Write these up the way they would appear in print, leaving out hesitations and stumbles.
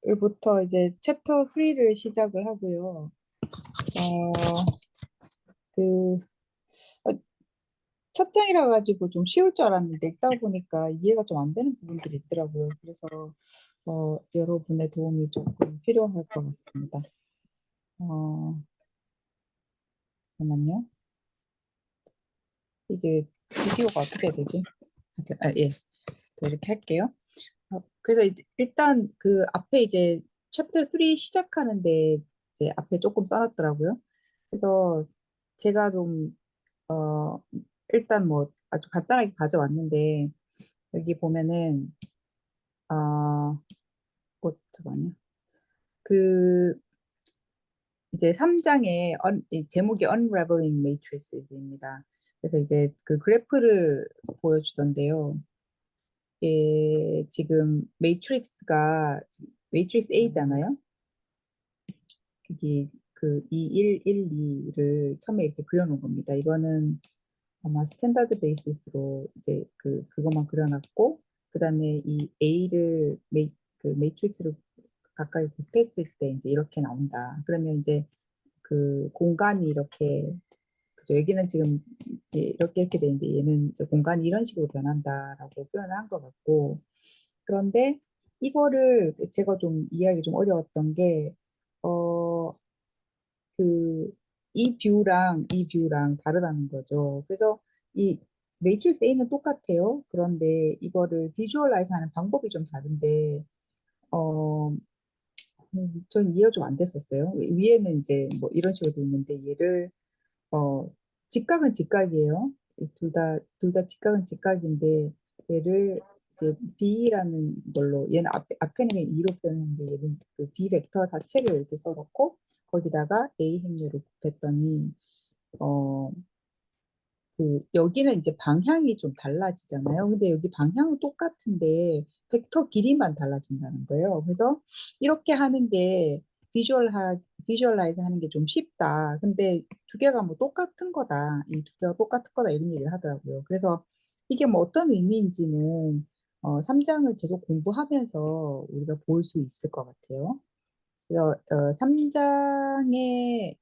오늘부터 이제 챕터 3를 시작을 하고요. 그, 어, 첫 장이라 가지고 좀 쉬울 줄 알았는데 읽다 보니까 이해가 좀 안 되는 부분들이 있더라고요. 그래서 여러분의 도움이 조금 필요할 것 같습니다. 잠깐만요. 이게 비디오가 어떻게 해야 되지? 예. 이렇게 할게요. 그래서 일단 그 앞에 이제 챕터 3 시작하는데 이제 앞에 조금 써놨더라고요. 그래서 제가 좀 어, 일단 뭐 아주 간단하게 가져왔는데 여기 보면은 잠깐만요. 그 이제 3장의 제목이 Unraveling Matrices입니다. 그래서 이제 그 그래프를 보여주던데요. 지금 매트릭스가 매트릭스 A잖아요. 여기 그 2112를 처음에 이렇게 그려놓은 겁니다. 이거는 아마 스탠다드 베이시스로 이제 그것만 그려놨고, 그 다음에 이 A를 그 매트릭스로 가까이 곱했을 때 이제 이렇게 나온다. 그러면 이제 그 공간이 이렇게, 그죠? 여기는 지금 이렇게 돼 있는데 얘는 이제 공간이 이런 식으로 변한다라고 표현을 한 것 같고, 그런데 이거를 제가 좀 이해하기 좀 어려웠던 게, 어, 이 뷰랑 다르다는 거죠. 그래서 이 매트릭스 A는 똑같아요. 그런데 이거를 비주얼라이즈 하는 방법이 좀 다른데, 어, 전 이해가 좀 안 됐었어요. 위에는 이제 뭐 이런 식으로 돼 있는데 얘를, 어, 직각은 직각이에요. 둘 다 직각은 직각인데 얘를 이제 B라는 걸로 얘는 앞에는 그냥 2로 표현했는데 얘는 그 B 벡터 자체를 이렇게 써놓고 거기다가 A 행렬을 곱했더니 어, 여기는 이제 방향이 좀 달라지잖아요. 근데 여기 방향은 똑같은데 벡터 길이만 달라진다는 거예요. 그래서 이렇게 하는 게 비주얼라이즈 하는 게 좀 쉽다. 근데 두 개가 뭐 똑같은 거다. 이 두 개가 똑같은 거다. 이런 얘기를 하더라고요. 그래서 이게 뭐 어떤 의미인지는 3장을 계속 공부하면서 우리가 볼 수 있을 것 같아요. 그래서 3장의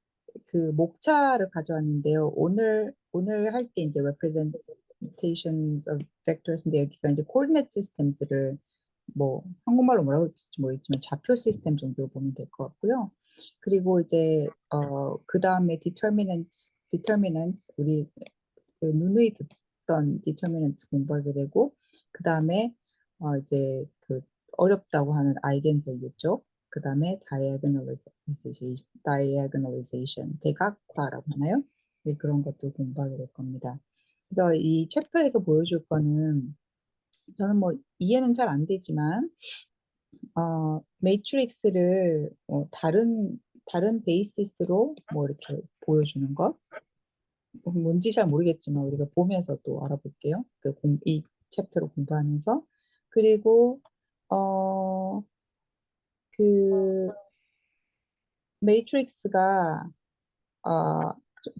그 목차를 가져왔는데요. 오늘 할 게 이제 representations of vectors인데 여기가 이제 coordinate systems를 뭐 한국말로 뭐라고 할지 모르겠지만 좌표 시스템 정도로 보면 될 것 같고요. 그리고 이제 그 다음에 determinants 우리 그 누누이 듣던 determinants 공부하게 되고 그 다음에 이제 그 어렵다고 하는 아이겐밸류 쪽, 그 다음에 diagonalization, 대각화라고 하나요? 네, 그런 것도 공부하게 될 겁니다. 그래서 이 챕터에서 보여줄 거는 저는 뭐 이해는 잘 안 되지만 매트릭스를 다른 베이시스로 뭐 이렇게 보여주는 것, 뭔지 잘 모르겠지만 우리가 보면서 또 알아볼게요. 이 챕터로 공부하면서. 그리고 어, 그 매트릭스가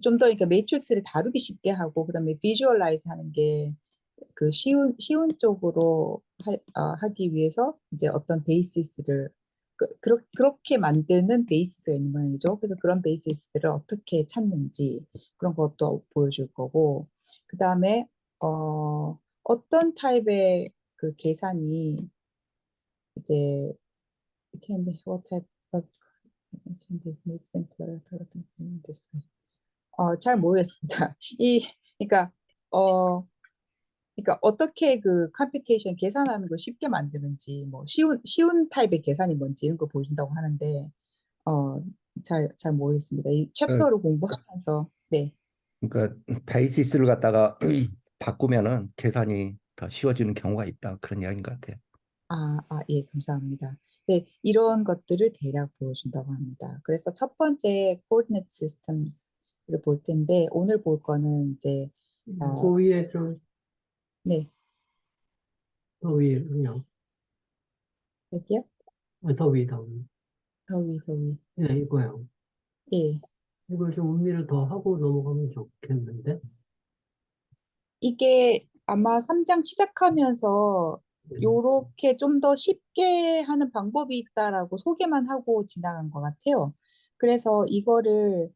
좀 더 그러니까 매트릭스를 다루기 쉽게 하고 그다음에 비주얼라이즈 하는 게 그 쉬운 쪽으로 하기 위해서 이제 어떤 베이시스를 그렇게 만드는 베이시스가 있는 모양이죠. 그래서 그런 베이시스들을 어떻게 찾는지 그런 것도 보여줄 거고 그다음에 어떤 타입의 그 계산이 이제 can be what type of can be made simpler in this way. 잘 모르겠습니다. 그러니까 어 그러니까 어떻게 그 컴퓨테이션 계산하는 걸 쉽게 만드는지 뭐 쉬운 타입의 계산이 뭔지 이런 거 보여준다고 하는데 어 잘 모르겠습니다. 이 어, 챕터를 공부하면서 네. 그러니까 베이시스를 갖다가 바꾸면은 계산이 더 쉬워지는 경우가 있다. 그런 이야기인 것 같아요. 예, 감사합니다. 네, 이런 것들을 대략 보여준다고 합니다. 그래서 첫 번째 coordinate systems를 볼 텐데 오늘 볼 거는 이제 그 어, 위에 좀 네, 더 위에 그냥 여기요? 더 위, 더 위. 더 위. 네, 이거요. 예. 이걸 좀 음미를 더 하고 넘어가면 좋겠는데. 이게 아마 3장 시작하면서 요렇게 좀 더 쉽게 하는 방법이 있다라고 소개만 하고 지나간 것 같아요. 그래서 이거를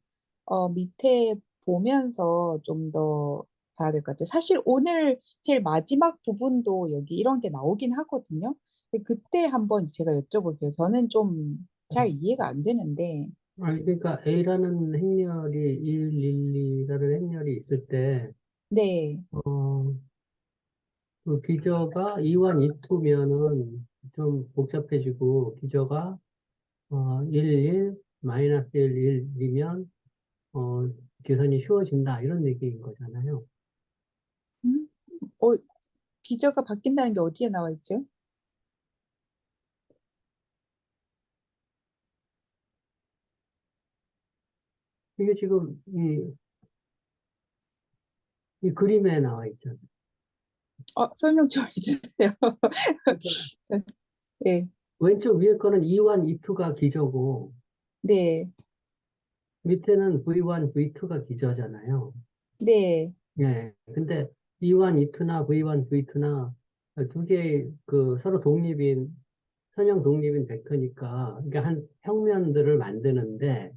밑에 보면서 좀 더 봐야 될 것 같아요. 사실 오늘 제일 마지막 부분도 여기 이런 게 나오긴 하거든요. 근데 그때 한번 제가 여쭤볼게요. 저는 좀 잘 이해가 안 되는데, 아니, 그러니까 A라는 행렬이 1, 1, 2라는 행렬이 있을 때, 네. 어, 그 기저가 2원 2투면은 좀 복잡해지고, 기저가 1, 1, 마이너스 1, 1이면, 어, 계산이 쉬워진다. 이런 얘기인 거잖아요. 음? 어, 기저가 바뀐다는 게 어디에 나와 있죠? 이게 지금 이 그림에 나와 있잖아요. 설명 좀 해주세요. 그러니까 저- 네. 왼쪽 위에 거는 E1, E2가 기저고, 네. 밑에는 V1, V2가 기저잖아요. 네. 예. 근데 E1, E2나 V1, V2나 두 개의 그 서로 독립인, 선형 독립인 벡터니까, 이게 한 평면들을 만드는데,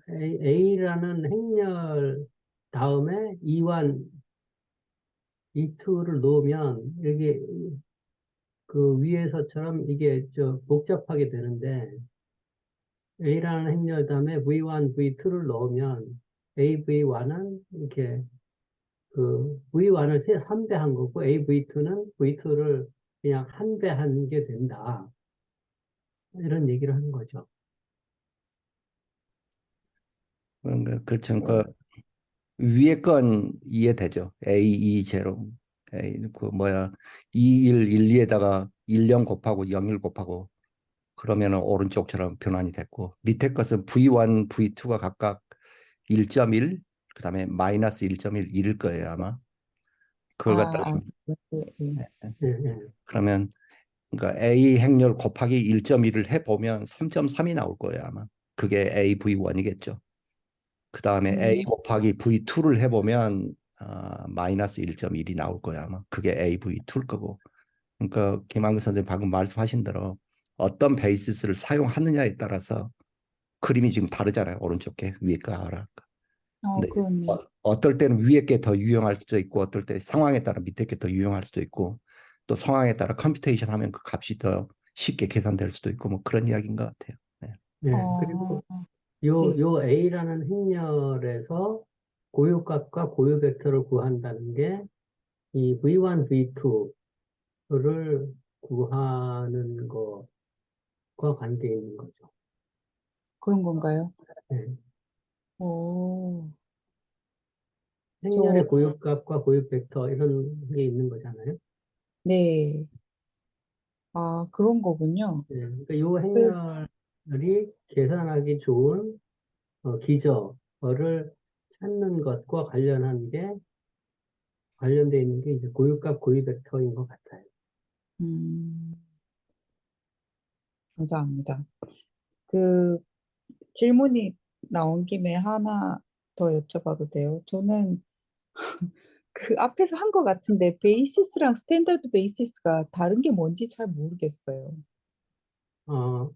A라는 행렬 다음에 E1, E2를 놓으면, 이게 그 위에서처럼 이게 복잡하게 되는데, A라는 행렬 다음에 V1, V2를 넣으면, AV1은 이렇게 그 V1을 3배 한 거고 AV2는 V2를 그냥 한 배 한 게 된다. 이런 얘기를 하는 거죠. 그렇죠. 그 위에 건 이해되죠. A, 2, 제로. A, 그 뭐야, 2, 1, 1, 2에다가 1, 0 곱하고 0, 1 곱하고 그러면은 오른쪽처럼 변환이 됐고 밑에 것은 V1, V2가 각각 1.1, 그다음에 마이너스 1.1, 1일 거예요, 아마. 그걸 갖다가 네, 네. 예, 예, 그러면 그러니까 A 행렬 곱하기 1.1을 해보면 3.3이 나올 거예요, 아마. 그게 AV1이겠죠. 그 다음에 A 음, 곱하기 V2를 해보면 마이너스 1.1이 나올 거예요, 아마. 그게 AV2일 거고. 그러니까 김한근 선생님 방금 말씀하신 대로 어떤 베이시스를 사용하느냐에 따라서 그림이 지금 다르잖아요. 오른쪽 게 위에 거 알아. 근데 그렇네. 어떨 때는 위에 게 더 유용할 수도 있고 어떨 때 상황에 따라 밑에 게 더 유용할 수도 있고 또 상황에 따라 컴퓨테이션 하면 그 값이 더 쉽게 계산될 수도 있고 뭐 그런 이야기인 것 같아요. 네. 예. 어, 그리고 요, 네. 요 A라는 행렬에서 고유값과 고유 벡터를 구한다는 게 이 V1, V2를 구하는 것과 관계 있는 거죠. 그런 건가요? 예. 오, 저, 행렬의 고유값과 고유 벡터 이런 게 있는 거잖아요. 네. 그런 거군요. 예. 그러니까 요 그, 행렬이 계산하기 좋은 기저를 찾는 것과 관련돼 있는 게 이제 고유값, 고유 벡터인 것 같아요. 음, 감사합니다. 그, 질문이 나온 김에 하나 더 여쭤봐도 돼요? 저는 그 앞에서 한 것 같은데, 베이시스랑 스탠다드 베이시스가 다른 게 뭔지 잘 모르겠어요. 어,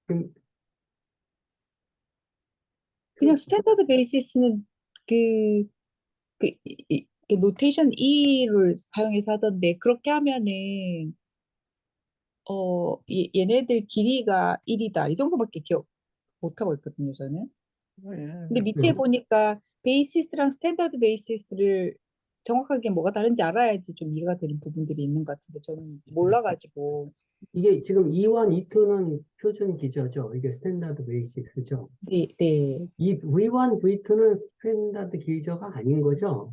그, 그냥 그, 스탠다드 베이시스는 그, 그 노테이션 E를 사용해서 하던데, 그렇게 하면은, 얘네들 길이가 1이다. 이 정도밖에 기억 못하고 있거든요, 저는. 근데 밑에 그, 보니까 베이시스랑 스탠다드 베이시스를 정확하게 뭐가 다른지 알아야지 좀 이해가 되는 부분들이 있는 것 같은데, 저는 몰라가지고. 이게 지금 E1, E2는 표준 기저죠. 이게 스탠다드 베이시스죠. 네, 네. 이 V1, V2는 스탠다드 기저가 아닌 거죠.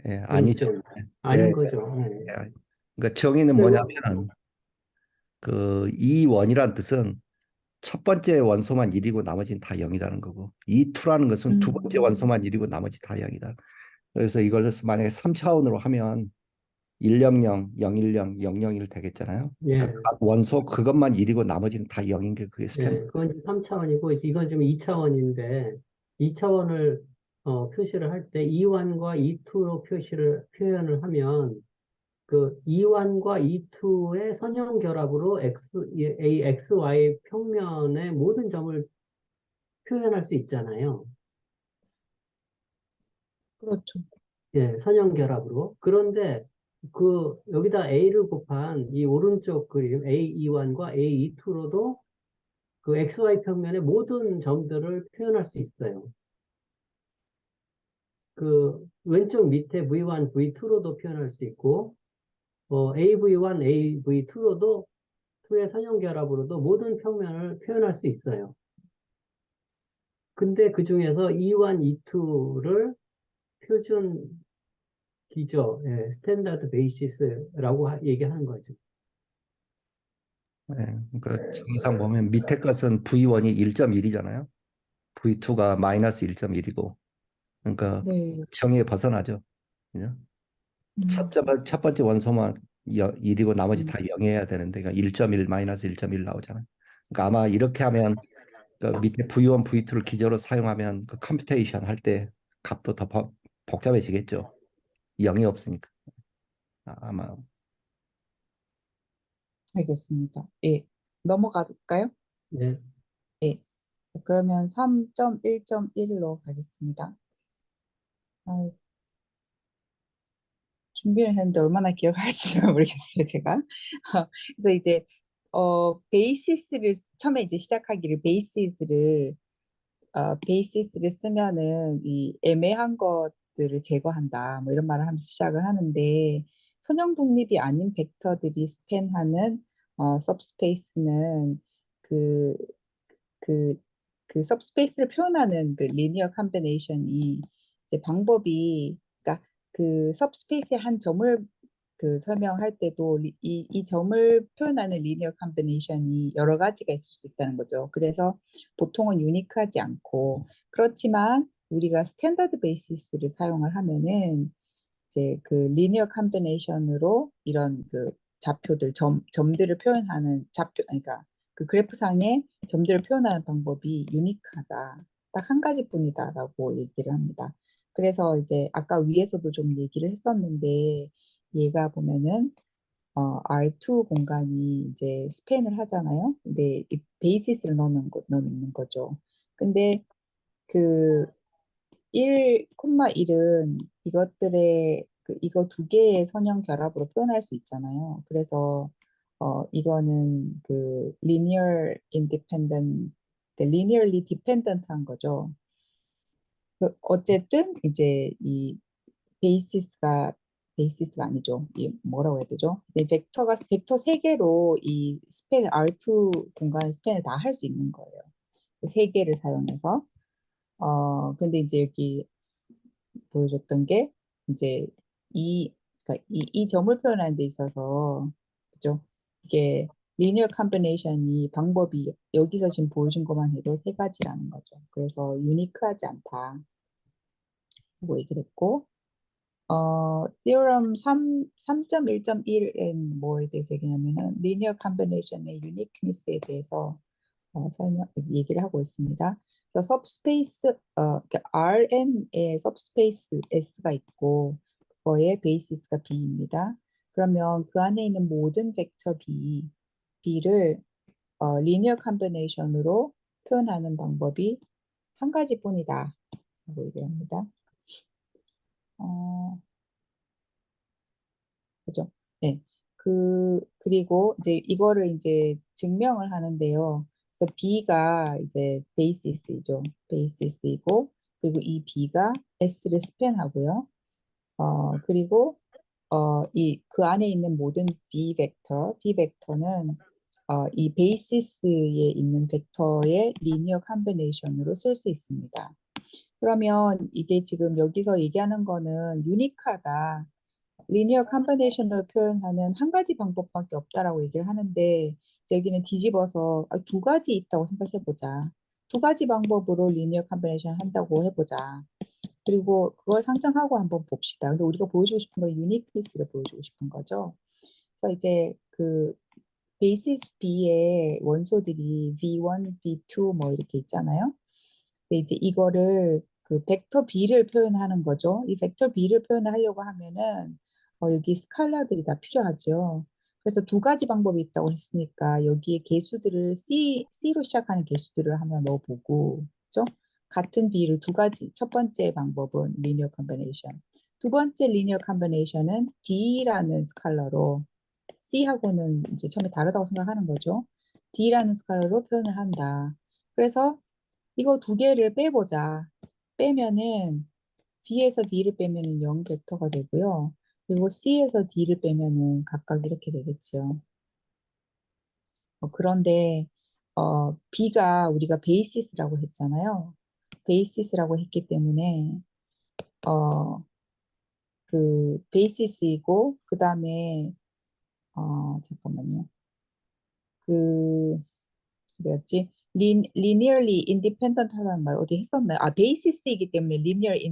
예, 아니죠. 선생님. 예, 아닌 거죠. 네. 예. 그러니까 정의는 그리고, 뭐냐면 그 이 원이란 뜻은 첫 번째 원소만 1이고 나머지는 다 0이라는 거고 이 투라는 것은 두 번째 음, 원소만 1이고 나머지 다 0이다. 그래서 이걸 만약에 3차원으로 하면 100, 010, 001 되겠잖아요. 그러니까 예, 각 원소 그것만 1이고 나머지는 다 0인 게 그게 스탠. 예, 그건 3차원이고, 이건 지금 2차원인데, 2차원을 표시를 할 때 E1과 E2로 표현을 하면 그 E1과 E2의 선형 결합으로 XY 평면의 모든 점을 표현할 수 있잖아요. 그렇죠. 예, 선형 결합으로. 그런데 여기다 A를 곱한 이 오른쪽 그림 AE1과 AE2로도 그 XY 평면의 모든 점들을 표현할 수 있어요. 그 왼쪽 밑에 V1, V2로도 표현할 수 있고, AV1, AV2로도 2의 선형 결합으로도 모든 평면을 표현할 수 있어요. 근데 그 중에서 E1, E2를 표준 기저, 예, 스탠다드 베이시스라고 얘기하는 거죠. 네, 그러니까 정의상 보면 밑에 것은 V1이 1.1이잖아요. V2가 마이너스 1.1이고, 그러니까 네. 정의에 벗어나죠. 그죠? 음, 첫 번째 원소만 1이고 나머지 음, 다 0해야 되는데, 그러니까 1.1 마이너스 1.1 나오잖아요. 그러니까 아마 이렇게 하면 그 밑에 V1, V2를 기저로 사용하면 그 컴퓨테이션 할 때 값도 더 복잡해지겠죠. 0이 없으니까. 아마. 알겠습니다. 예. 넘어갈까요? 네, 예. 그러면 3.1.1로 가겠습니다. 아, 준비를 했는데 얼마나 기억할지 모르겠어요, 제가. 그래서 이제 베이시스를 처음에 이제 시작하기를 베이시스를 쓰면은 이 애매한 것들을 제거한다. 뭐 이런 말을 하면서 시작을 하는데 선형 독립이 아닌 벡터들이 스팬하는 सब스페이스는 그 그, 그 सब스페이스를 표현하는 그 리니어 컴비네이션이 이제 방법이 그러니까 그 सब스페이스의 한 점을 그 설명할 때도 이 점을 표현하는 리니어 컴비네이션이 여러 가지가 있을 수 있다는 거죠. 그래서 보통은 유니크하지 않고 그렇지만 우리가 스탠다드 베이시스를 사용을 하면은 이제 그 리니어 컴비네이션으로 이런 그 좌표들 점들을 표현하는 그러니까 그 그래프상의 점들을 표현하는 방법이 유니크하다. 딱 한 가지뿐이다라고 얘기를 합니다. 그래서 이제 아까 위에서도 좀 얘기를 했었는데 얘가 보면은 R2 공간이 이제 스팬을 하잖아요. 근데 이 베이시스를 넣는 거죠. 근데 그 1,1은 이것들의 이거 두 개의 선형 결합으로 표현할 수 있잖아요. 그래서 이거는 그 linearly dependent한 거죠. 어쨌든 이제 이 베이시스가 아니죠. 이 뭐라고 해야 되죠? 이 벡터 세 개로 이 스팬 R2 공간의 스팬을 다 할 수 있는 거예요. 세 개를 사용해서. 근데 이제 여기 보여줬던 게 이제 그러니까 이 점을 표현하는 데 있어서 그죠? 이게 리니어 컴비네이션이 방법이 여기서 지금 보여준 것만 해도 세 가지라는 거죠. 그래서 유니크하지 않다고 얘기를 했고 theorem 3.1.1은 뭐에 대해서 얘기냐면은 리니어 컴비네이션의 유니크니스에 대해서 얘기를 하고 있습니다. 그래서 RN의 subspace S가 있고 그거의 베이시스가 B입니다. 그러면 그 안에 있는 모든 벡터 B를 리니어 컴비네이션으로 표현하는 방법이 한 가지뿐이다 라고 얘기를 합니다. 어, 그죠? 네. 그리고 이제 이거를 이제 증명을 하는데요. 그래서 B가 이제 베이시스이죠. 베이시스이고, 그리고 이 B가 S를 스팬하고요. 그리고, 그 안에 있는 모든 B 벡터는, 이 베이시스에 있는 벡터의 리니어 컴비네이션으로 쓸 수 있습니다. 그러면 이게 지금 여기서 얘기하는 거는 유니크하다. 리니어 컴비네이션을 표현하는 한 가지 방법밖에 없다라고 얘기를 하는데 여기는 뒤집어서 두 가지 있다고 생각해 보자. 두 가지 방법으로 리니어 컴비네이션 한다고 해보자. 그리고 그걸 상정하고 한번 봅시다. 근데 우리가 보여주고 싶은 건 유니크니스를 보여주고 싶은 거죠. 그래서 이제 그 베이시스 B의 원소들이 V1, V2 뭐 이렇게 있잖아요. 근데 이제 이거를 그 벡터 B를 표현하는 거죠. 이 벡터 B를 표현하려고 하면은 여기 스칼라들이 다 필요하죠. 그래서 두 가지 방법이 있다고 했으니까 여기에 개수들을 C로 시작하는 개수들을 하나 넣어보고, 그죠? 같은 B를 두 가지. 첫 번째 방법은 리니어 컨비네이션. 두 번째 리니어 컨비네이션은 D라는 스칼라로 C하고는 이제 처음에 다르다고 생각하는 거죠. D라는 스칼라로 표현을 한다. 그래서 이거 두 개를 빼보자. 빼면은 B에서 B를 빼면은 0 벡터가 되고요. 그리고 C에서 D를 빼면은 각각 이렇게 되겠죠. 그런데 B가 우리가 베이시스라고 했잖아요. 베이시스라고 했기 때문에 어, 그 베이시스이고 그 다음에 잠깐만요. 그 뭐였지? linearly independent 하다는 말 어디 했었나요? 아, 베이시스이기 때문에 linearly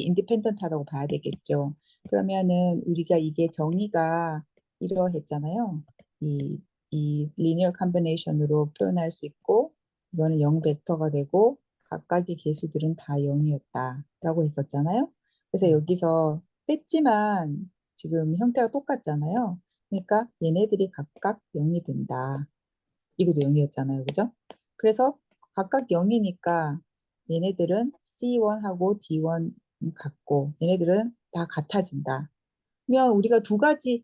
independent 하다고 봐야 되겠죠. 그러면은 우리가 이게 정의가 이러했잖아요. 이, 이 linear combination으로 표현할 수 있고, 이거는 0 벡터가 되고, 각각의 개수들은 다 0이었다라고 했었잖아요. 그래서 여기서 뺐지만 지금 형태가 똑같잖아요. 그러니까 얘네들이 각각 0이 된다. 이것도 0이었잖아요. 그죠? 그래서 각각 0이니까 얘네들은 C1하고 D1 같고 얘네들은 다 같아진다. 그러면 우리가 두 가지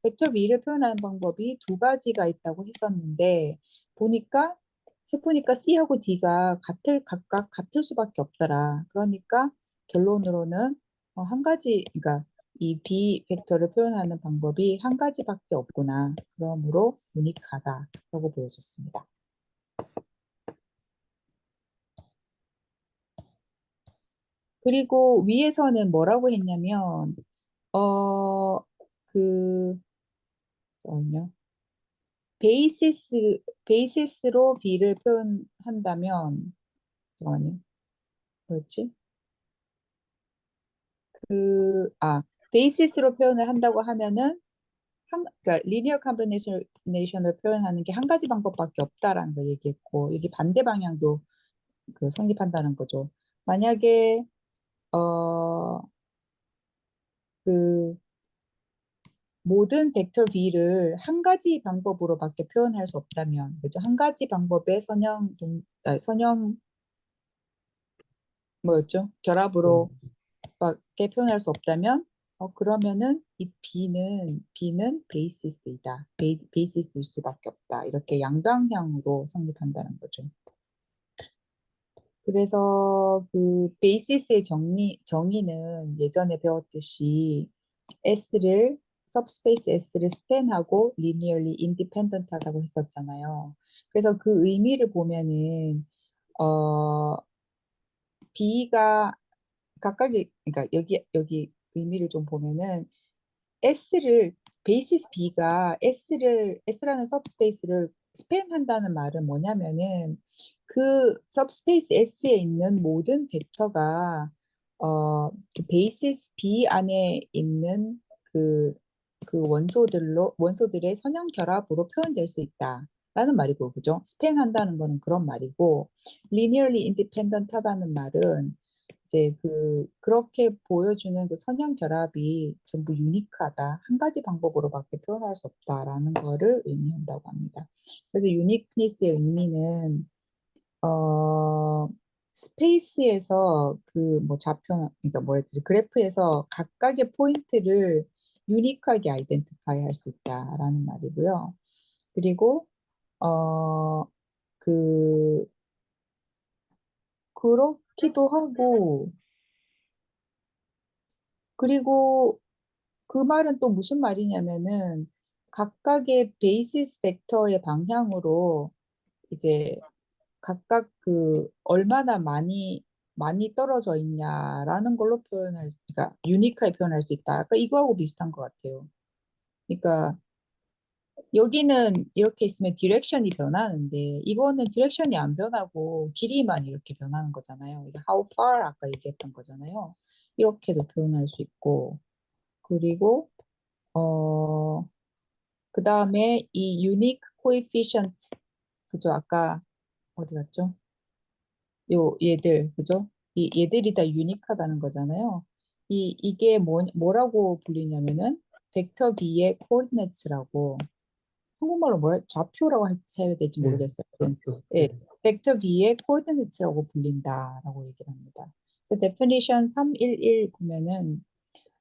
벡터 B를 표현하는 방법이 두 가지가 있다고 했었는데 보니까 해보니까 C하고 D가 각각 같을 수밖에 없더라. 그러니까 결론으로는 한 가지, 그러니까 이 B 벡터를 표현하는 방법이 한 가지밖에 없구나. 그러므로 유니크하다라고 보여줬습니다. 그리고 위에서는 뭐라고 했냐면 어, 그, 잠깐만요. 베이시스로 B를 표현한다면, 잠깐만요. 뭐였지? 베이시스로 표현을 한다고 하면은, 그러니까 리니어 컨비네이션을 표현하는 게 한 가지 방법밖에 없다라는 걸 얘기했고, 여기 반대 방향도 그 성립한다는 거죠. 만약에, 어, 그, 모든 벡터 B를 한 가지 방법으로밖에 표현할 수 없다면, 그죠? 한 가지 방법의 선형 뭐였죠? 결합으로 밖에 표현할 수 없다면, 그러면은 이 B는 베이시스이다. 베이시스일 수밖에 없다. 이렇게 양방향으로 성립한다는 거죠. 그래서 그 베이시스의 정의는 예전에 배웠듯이 subspace S를 스팬하고 linearly independent 하다고 했었잖아요. 그래서 그 의미를 보면은, 어, B가 각각의, 그러니까 여기 의미를 좀 보면은 S를 베이시스 B가 S라는 सब스페이스를 스팬한다는 말은 뭐냐면은 그 सब스페이스 S에 있는 모든 벡터가 그 베이시스 B 안에 있는 그 원소들의 선형 결합으로 표현될 수 있다라는 말이고, 그죠? 스팬한다는 거는 그런 말이고, linearly independent 하다는 말은 이제 그렇게 보여주는 그 선형 결합이 전부 유니크하다. 한 가지 방법으로밖에 표현할 수 없다라는 거를 의미한다고 합니다. 그래서 유니크니스의 의미는 스페이스에서 그 뭐 좌표, 그러니까 뭐라 해야 되지? 그래프에서 각각의 포인트를 유니크하게 아이덴티파이 할 수 있다라는 말이고요. 그리고 어, 그 그렇기도 하고, 그리고 그 말은 또 무슨 말이냐면은 각각의 베이시스 벡터의 방향으로 이제 각각 얼마나 많이 떨어져 있냐라는 걸로 그러니까 유니크하게 표현할 수 있다. 아까 이거하고 비슷한 것 같아요. 그러니까 여기는 이렇게 있으면 디렉션이 변하는데 이거는 디렉션이 안 변하고 길이만 이렇게 변하는 거잖아요. 이게 how far 아까 얘기했던 거잖아요. 이렇게도 표현할 수 있고, 그리고 어 그 다음에 이 unique coefficient, 그죠? 아까 어디 갔죠? 요 얘들 그죠? 얘들이 다 유니크하다는 거잖아요. 이게 뭐라고 불리냐면은 벡터 B의 코디네이트라고 한국말로 좌표라고 해야 될지 네, 모르겠어요. 그렇죠. 예, 벡터 B의 코디네이트라고 불린다라고 얘기를 합니다. 그래서 definition 311 보면은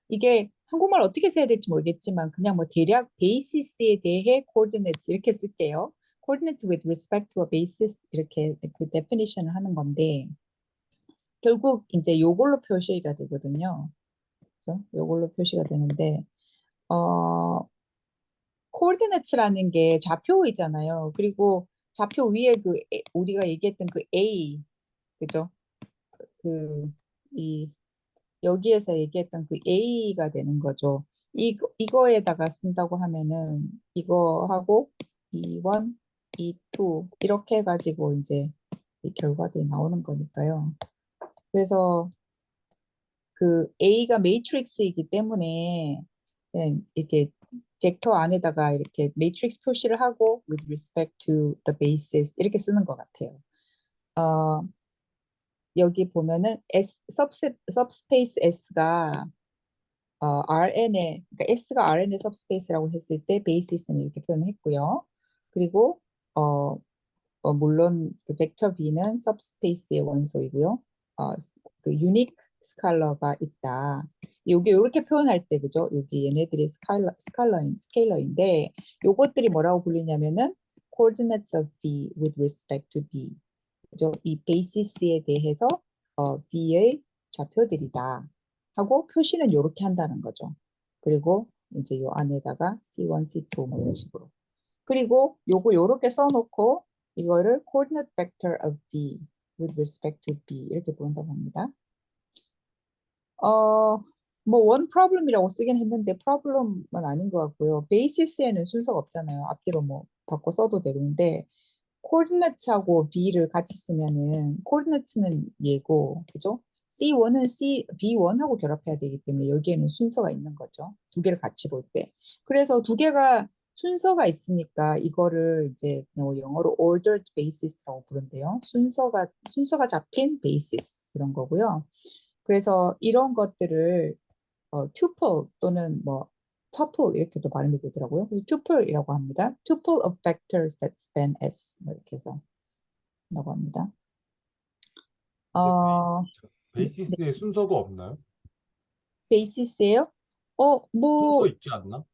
이게 한국말 어떻게 써야 될지 모르겠지만 그냥 뭐 대략 베이시스에 대해 coordinates 이렇게 쓸게요. coordinates with respect to a basis 이렇게 그 definition을 하는 건데 결국 이제 요걸로 표시가 되거든요. 그죠? 요걸로 표시가 되는데 어 coordinates라는 게 좌표이잖아요. 그리고 좌표 위에 우리가 얘기했던 그 A 그죠? 그 이 여기에서 얘기했던 그 A가 되는 거죠. 이거에다가 쓴다고 하면은 이거하고 E1, E2 이렇게 해가지고 이제 이 결과들이 나오는 거니까요. 그래서 그 A가 매트릭스이기 때문에 이렇게 벡터 안에다가 이렇게 매트릭스 표시를 하고 with respect to the basis 이렇게 쓰는 것 같아요. 어, 여기 보면은 subspace S가 RN의 그러니까 S가 RN의 subspace라고 했을 때 베이시스는 이렇게 표현했고요. 그리고 어, 물론 그 벡터 B는 subspace의 원소이고요. 그 유닉 스칼러가 있다. 요게 이렇게 표현할 때 그죠? 여기 얘네들이 스칼러인데 요것들이 뭐라고 불리냐면은 coordinates of B with respect to B. 그죠? 이 베이시스에 대해서 B의 좌표들이다. 하고 표시는 이렇게 한다는 거죠. 그리고 이제 요 안에다가 C1, C2 뭐 이런 식으로. 그리고 요거 요렇게 써놓고 이거를 coordinate vector of B with respect to B 이렇게 부른다고 합니다. 뭐 one problem이라고 쓰긴 했는데 problem은 아닌 것 같고요. basis에는 순서가 없잖아요. 앞뒤로 뭐 바꿔 써도 되는데 coordinate하고 B를 같이 쓰면은 coordinate는 얘고 그죠? C1은 B1하고 결합해야 되기 때문에 여기에는 순서가 있는 거죠. 두 개를 같이 볼 때. 그래서 두 개가 순서가 있으니까 이거를 이제 뭐 영어로 ordered basis라고 부른대요. 순서가 잡힌 basis 이런 거고요. 그래서 이런 것들을 tuple 또는 뭐 tuple 이렇게도 발음이 되더라고요. 그래서 tuple이라고 합니다. tuple of vectors that span S 뭐 이렇게 해서 라고 합니다. 근데 어, 네, 베이시스에 순서가 없나요? 베이시스예요? 순서 뭐 있지 않나?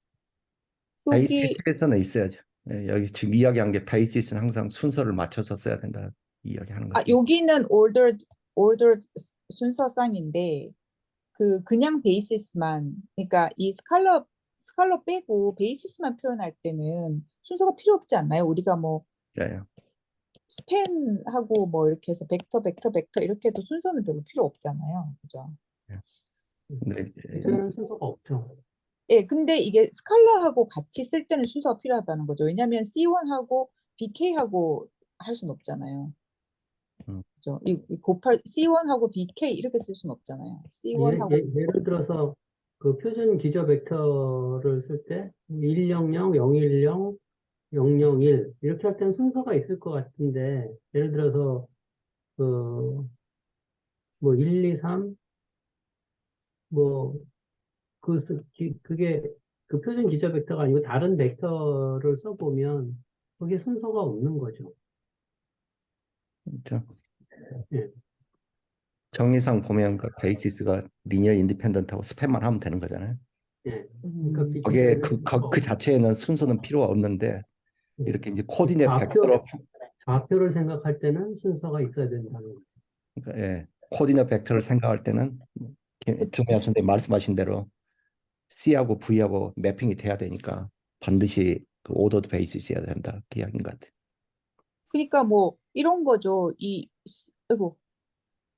여기 베이시스에서는 있어야죠. 예, 여기 지금 이야기한 게 베이시스는 항상 순서를 맞춰서 써야 된다 이야기하는 거지. 여기는 ordered 순서상인데 그냥 베이시스만 그러니까 이 스칼러 빼고 베이시스만 표현할 때는 순서가 필요 없지 않나요? 우리가 뭐 예, 스팬하고 뭐 이렇게 해서 벡터 이렇게 해도 순서는 별로 필요 없잖아요. 그죠? 예. 근데 이전에는 순서가 없죠. 예, 근데 이게 스칼라하고 같이 쓸 때는 순서가 필요하다는 거죠. 왜냐하면 C1하고 BK하고 할 수는 없잖아요. 음, 그죠? 이 곱할 C1하고 BK 이렇게 쓸 수는 없잖아요. C1하고 예를 들어서 그 표준 기저 벡터를 쓸 때 100, 010, 001 이렇게 할 때는 순서가 있을 것 같은데 예를 들어서 그 뭐 1, 2, 3 뭐 그게 그 표준 기저 벡터가 아니고 다른 벡터를 써보면 그게 순서가 없는 거죠. 저 예, 정리상 보면 그 베이시스가 리니어 인디펜던트하고 스팸만 하면 되는 거잖아요. 예. 그러니까 음, 거기에 기저에는 순서가 그 없는 자체에는 순서는 필요가 없는데 거예요. 이렇게 이제 코디네이트 좌표, 벡터로 좌표를 생각할 때는 순서가 있어야 된다는 거죠. 그러니까, 예, 코디네이트 벡터를 생각할 때는 그쵸. 조미아 선생님 말씀하신 대로 C하고 V하고 매핑이 돼야 되니까 반드시 그 오더드 베이시스여야 된다 그 이야기인 것 같아요. 그러니까 뭐 이런 거죠. 아이고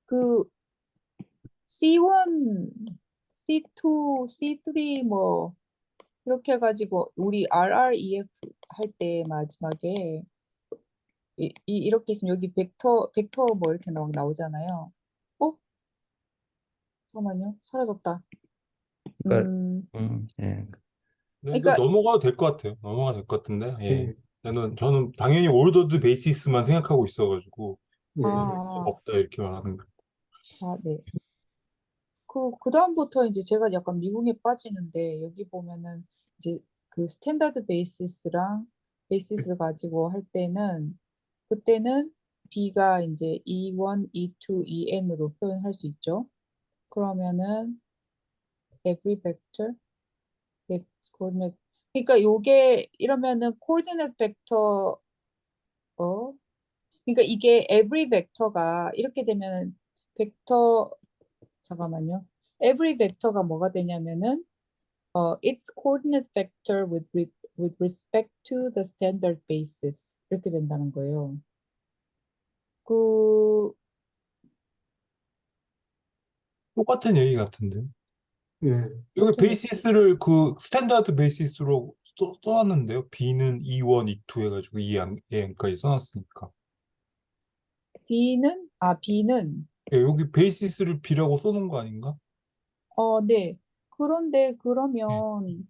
그 C1, C2, C3 뭐 이렇게 해가지고 우리 RREF 할 때 마지막에 이렇게 있으면 여기 벡터 뭐 이렇게 나오잖아요. 어? 잠깐만요. 사라졌다. 그러니까 예. 네, 이거 그러니까 넘어가도 될 것 같아요. 넘어가도 될 것 같은데, 예. 예. 저는 당연히 올더드 베이시스만 생각하고 있어가지고, 예. 없다 이렇게 말하는 거. 네. 그다음부터 이제 제가 약간 미궁에 빠지는데, 여기 보면은 이제 그 스탠다드 베이시스를 가지고 할 때는, 그때는 B가 이제 E1, E2, EN으로 표현할 수 있죠. 그러면은 every vector, coordinate. 그러니까 요게 이러면은 coordinate vector, 어, 그러니까 이게 every vector가 이렇게 되면 벡터, 잠깐만요. every vector가 뭐가 되냐면은 its coordinate vector with respect to the standard basis 이렇게 된다는 거예요. 그, 똑같은 얘기 같은데. 예. 여기 같은 베이시스를 그 스탠다드 베이시스로 써놨는데요. B는 E1, E2 해가지고 EN까지 써놨으니까. B는 예, 여기 베이시스를 B라고 써놓은 거 아닌가? 네. 그런데 네. 그러면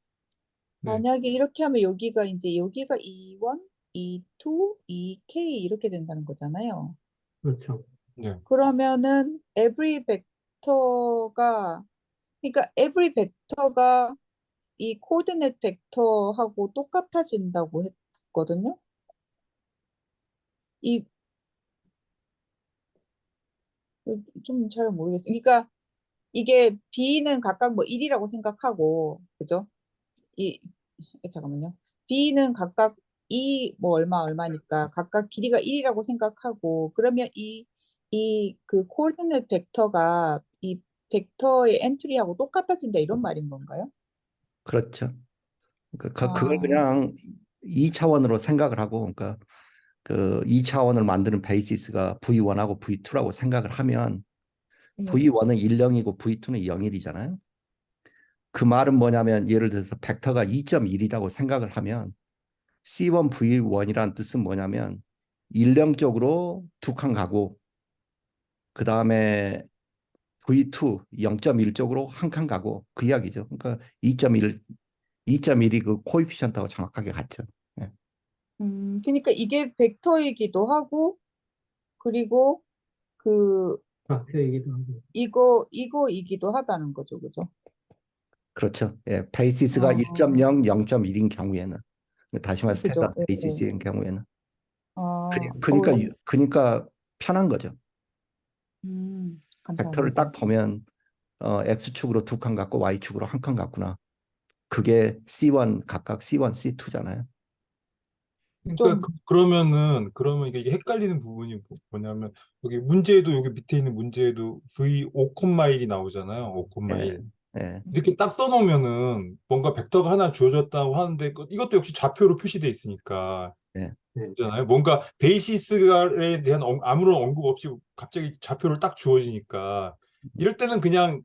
네. 만약에 이렇게 하면 여기가 E1, E2, EK 이렇게 된다는 거잖아요. 그렇죠. 네. 그러면은 every 벡터가, 그러니까 every 벡터가 이 코디네이트 벡터하고 똑같아진다고 했거든요. 이 좀 잘 모르겠어요. 그러니까 이게 B는 각각 뭐 1이라고 생각하고, 그죠? 이 잠깐만요. B는 각각 E 뭐 얼마니까 각각 길이가 1이라고 생각하고, 그러면 이 그 코디네이트 벡터가 이 벡터의 엔트리하고 똑같아진다 이런 말인 건가요? 그렇죠. 그걸 아, 그냥 2차원으로 생각을 하고, 그러니까 그 2차원을 만드는 베이시스가 V1하고 V2라고 생각을 하면 네. V1은 10이고 V2는 0일이잖아요. 그 말은 뭐냐면 예를 들어서 벡터가 2.1이라고 생각을 하면 C1 V1이란 뜻은 뭐냐면 10 쪽으로 두 칸 가고 그 다음에 V2 0.1 쪽으로 한 칸 가고 그 이야기죠. 그러니까 2.1이 그 코에피션트하고 정확하게 같죠. 예. 그러니까 이게 벡터이기도 하고, 그리고 그 좌표이기도 하고. 이거이기도 하다는 거죠, 그죠? 그렇죠. 예, 베이시스가 어, 1.0, 0.1인 경우에는 다시 말해 그죠? 스탠다드 예, 예. 베이시스인 경우에는 어, 그러니까 편한 거죠. 벡터를 감사합니다. 딱 보면 x축으로 두 칸 갖고 y축으로 한 칸 갖구나. 그게 C1 각각 C1, C2잖아요. 그러니까 좀, 그러면 이게 헷갈리는 부분이 뭐냐면 여기 문제에도 여기 밑에 있는 문제에도 V 5,1이 나오잖아요. 예, 5,1. 예, 이렇게 딱 써놓으면은 뭔가 벡터가 하나 주어졌다고 하는데 이것도 역시 좌표로 표시돼 있으니까 예. 예. 있잖아요. 뭔가 베이시스에 대한 아무런 언급 없이 갑자기 좌표를 딱 주어지니까 이럴 때는 그냥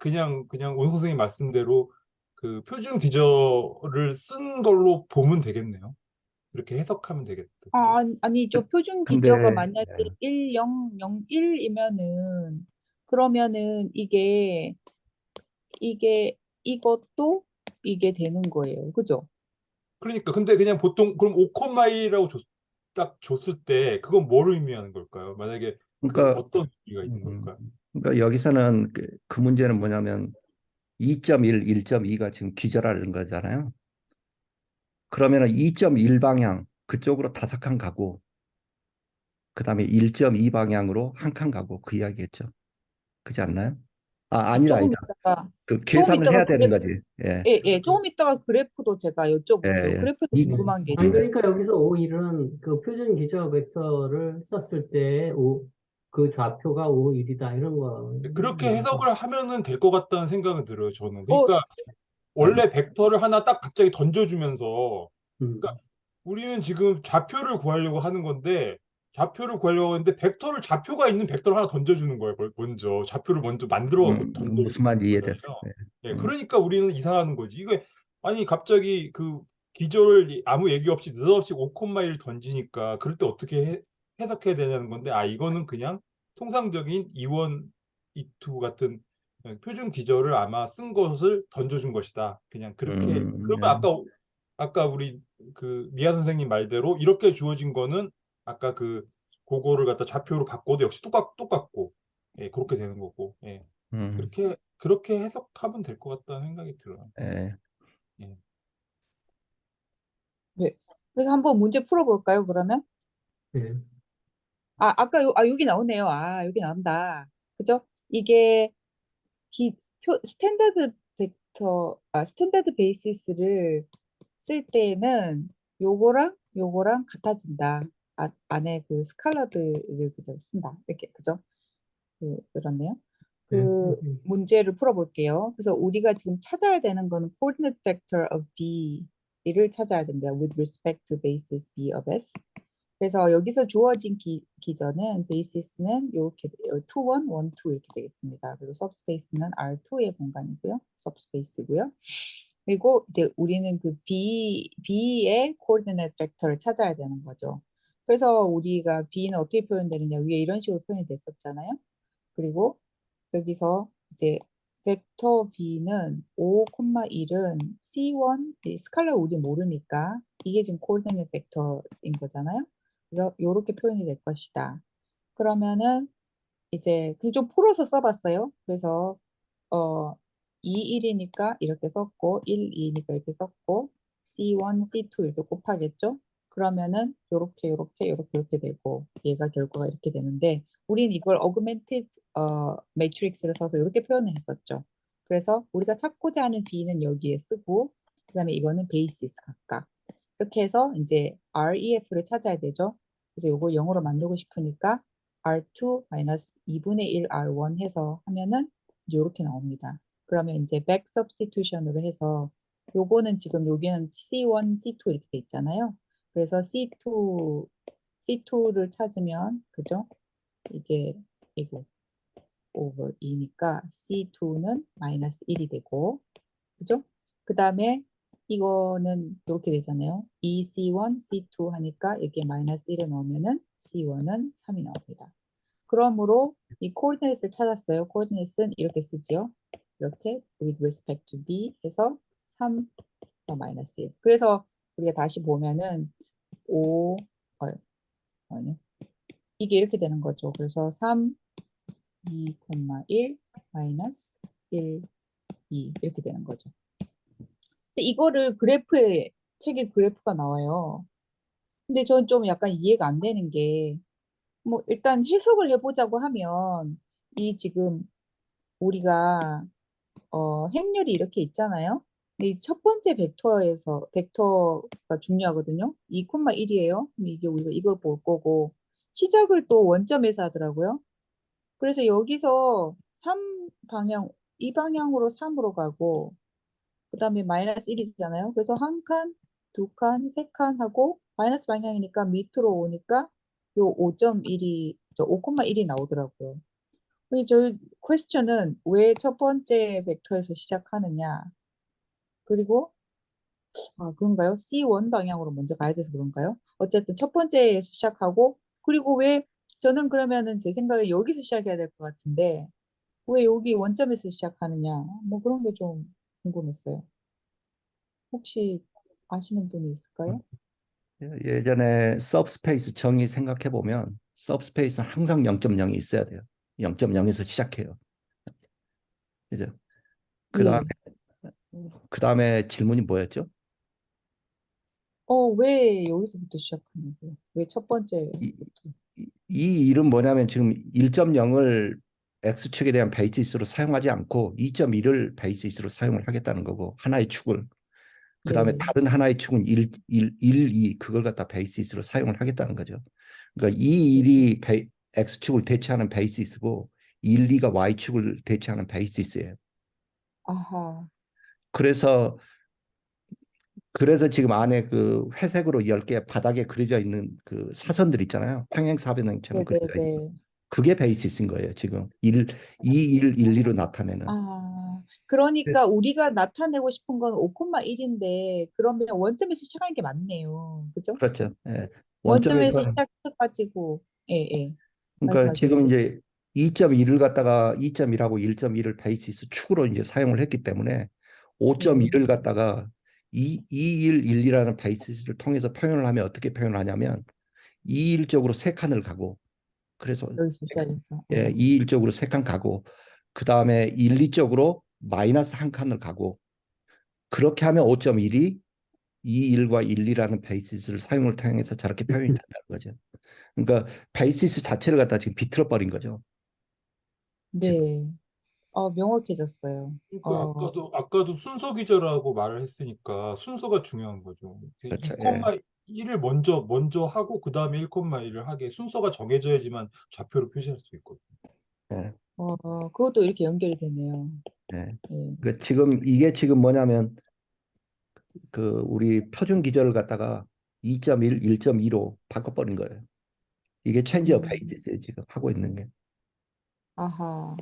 온 선생님 말씀대로 그 표준 기저를 쓴 걸로 보면 되겠네요. 그렇게 해석하면 되겠다. 그죠? 아니죠. 표준 기저가 근데 만약에 예. 1001이면은, 그러면은 이게, 이것도 이게 되는 거예요. 그죠? 그러니까 근데 그냥 보통 그럼 5,1이라고 딱 줬을 때 그건 뭘 의미하는 걸까요? 만약에 그 그러니까 어떤 의미가 있는 음, 걸까요? 그러니까 여기서는 그 문제는 뭐냐면 2.1, 1.2가 지금 기저라는 거잖아요. 그러면은 2.1 방향 그쪽으로 다섯 칸 가고 그다음에 1.2 방향으로 한 칸 가고 그 이야기겠죠. 그렇지 않나요? 아니다, 조금 아니다. 있다가, 그 조금 계산을 있다가 해야 되는 거지. 예, 조금 있다가 그래프도 제가 예, 여쭤볼게요. 예. 그래프도 이, 궁금한 게 아니, 있어요. 그러니까 여기서 O1은 그 표준 기저 벡터를 썼을 때 그 좌표가 O1이다 이런 거. 그렇게 해석을 하면은 될 것 같다는 생각은 들어요, 저는. 어, 그러니까 아니, 원래 벡터를 하나 딱 갑자기 던져주면서 그러니까 음, 우리는 지금 좌표를 구하려고 하는 건데 좌표를 구하려고 하는데 좌표가 있는 벡터를 하나 던져주는 거예요. 먼저 좌표를 먼저 만들어 갖고 던져주는 무슨 말인지 이해됐어. 거잖아요. 예. 예, 음, 그러니까 우리는 이상하는 거지. 이게 아니 갑자기 그 기저를 아무 얘기 없이 느닷없이 5,1을 던지니까 그럴 때 어떻게 해석해야 되냐는 건데 이거는 그냥 통상적인 이원 이투 같은 표준 기저를 아마 쓴 것을 던져준 것이다. 그냥 그렇게 그러면 예. 아까 우리 그 미아 선생님 말대로 이렇게 주어진 거는 아까 그 그거를 갖다 좌표로 바꿔도 역시 똑같고, 예, 그렇게 되는 거고, 예. 음, 그렇게 해석하면 될 것 같다는 생각이 들어요. 예. 예. 네. 그래서 한번 문제 풀어볼까요, 그러면? 예. 아까 여기 나오네요. 여기 나온다. 그죠? 이게 스탠다드 스탠다드 베이시스를 쓸 때에는 요거랑 같아진다. 안에 그 스칼라드를 그저 쓴다. 이렇게, 그죠? 그렇네요. 예. 그 문제를 풀어볼게요. 그래서 우리가 지금 찾아야 되는 거는 coordinate vector of B를 찾아야 됩니다. with respect to basis B of S. 그래서 여기서 주어진 기전은 basis는 이렇게 2, 1, 1, 2 이렇게 되겠습니다. 그리고 subspace는 R2의 공간이고요. subspace고요. 그리고 이제 우리는 그 B의 coordinate vector를 찾아야 되는 거죠. 그래서 우리가 B는 어떻게 표현되느냐 위에 이런 식으로 표현이 됐었잖아요. 그리고 여기서 이제 벡터 B는 5, 1은 C1, 이 스칼라 우리 모르니까 이게 지금 코디네이트 벡터인 거잖아요. 그래서 이렇게 표현이 될 것이다. 그러면은 이제 그냥 좀 풀어서 써봤어요. 그래서 2, 1이니까 이렇게 썼고 1, 2니까 이렇게 썼고 C1, C2 이렇게 곱하겠죠. 그러면은 요렇게 되고 얘가 결과가 이렇게 되는데 우린 이걸 augmented matrix를 써서 이렇게 표현을 했었죠. 그래서 우리가 찾고자 하는 B는 여기에 쓰고 그다음에 이거는 basis 각각 이렇게 해서 이제 REF를 찾아야 되죠. 그래서 요거 0으로 만들고 싶으니까 R2 마이너스 2분의 1 R1 해서 하면은 이렇게 나옵니다. 그러면 이제 back substitution으로 해서 요거는 지금 여기는 C1, C2 이렇게 돼 있잖아요. 그래서 C2를 찾으면 그죠? 이게 이거 over 2니까 C2는 마이너스 1이 되고 그죠? 그 다음에 이거는 이렇게 되잖아요. 2C1, C2 하니까 여기에 마이너스 1을 넣으면은 C1은 3이 나옵니다. 그러므로 이 코디네이트를 찾았어요. 코디네이트는 이렇게 쓰지요. 이렇게 with respect to B 해서 3 마이너스 1. 그래서 우리가 다시 보면은 5, 아니요. 이게 이렇게 되는 거죠. 그래서 3, 2, 1 마이너스 1, 2 이렇게 되는 거죠. 그래서 이거를 책에 그래프가 나와요. 근데 저는 좀 약간 이해가 안 되는 게, 뭐, 일단 해석을 해보자고 하면, 이 지금 우리가, 행렬이 이렇게 있잖아요. 근데 이 첫 번째 벡터가 중요하거든요. 2,1이에요. 근데 이게 우리가 이걸 볼 거고, 시작을 또 원점에서 하더라고요. 그래서 여기서 이 방향으로 3으로 가고, 그 다음에 마이너스 1이잖아요. 그래서 한 칸, 두 칸, 세 칸 하고 마이너스 방향이니까 밑으로 오니까 요 5.1이 나오더라고요. 근데 저희 퀘스천은 왜 첫 번째 벡터에서 시작하느냐? 그리고 그런가요? C1 방향으로 먼저 가야 돼서 그런가요? 어쨌든 첫 번째에서 시작하고 그리고 왜 저는 그러면은 제 생각에 여기서 시작해야 될 것 같은데 왜 여기 원점에서 시작하느냐? 뭐 그런 게 좀 궁금했어요. 혹시 아시는 분이 있을까요? 예전에 subspace 정의 생각해 보면 subspace는 항상 0.0이 있어야 돼요. 0.0에서 시작해요. 그죠? 그다음에 예. 그다음에 질문이 뭐였죠? 왜 여기서부터 시작하는 거예요? 왜 첫 번째부터? 이, 이 일은 뭐냐면 지금 1.0을 x축에 대한 베이시스로 사용하지 않고 2.1을 베이시스로 사용을 하겠다는 거고 하나의 축을 그다음에 네. 다른 하나의 축은 2 그걸 갖다 베이시스로 사용을 하겠다는 거죠. 그러니까 이 일이 x축을 대체하는 베이시스고 2가 y축을 대체하는 베이시스예요. 아하. 그래서 지금 안에 그 회색으로 10개 바닥에 그려져 있는 그 사선들 있잖아요. 평행사변형처럼 그려져 있는 거. 네네네. 그게 베이시스인 거예요, 지금. 2로 나타내는. 네. 그러니까 우리가 나타내고 싶은 건 5,1인데 그러면 원점에서 시작하는 게 맞네요. 그죠? 그렇죠. 예. 원점에서 원점에서 시작해가지고 예. 그러니까 말씀하세요. 지금 이제 2.1을 갖다가 2.1하고 1.1을 베이시스 축으로 이제 사용을 했기 때문에 네. 5.1을 갖다가 2, 1, 1이라는 베이시스를 통해서 표현을 하면 어떻게 표현을 하냐면 이일적으로 세 칸을 가고 그래서 여기서 시작해서. 예, 이일적으로 세 칸 가고 그 다음에 1, 2쪽으로 마이너스 한 칸을 가고 그렇게 하면 5.1이 2일과 1, 2라는 베이시스를 사용을 통해서 저렇게 표현이 된다는 거죠. 그러니까 베이시스 자체를 갖다 지금 비틀어 버린 거죠. 지금. 네. 명확해졌어요. 그러니까 아까도 순서 기저라고 말을 했으니까 순서가 중요한 거죠. 그렇죠. 2,1을 먼저 하고 그 다음에 1,1을 하게 순서가 정해져야지만 좌표로 표시할 수 있거든요. 예, 그것도 이렇게 연결이 되네요. 예. 예. 그 지금 이게 지금 뭐냐면 그 우리 표준 기저를 갖다가 2.1, 1.2로 바꿔버린 거예요. 이게 체인지 오브 음, 베이시스에 지금 하고 있는 게. 아하,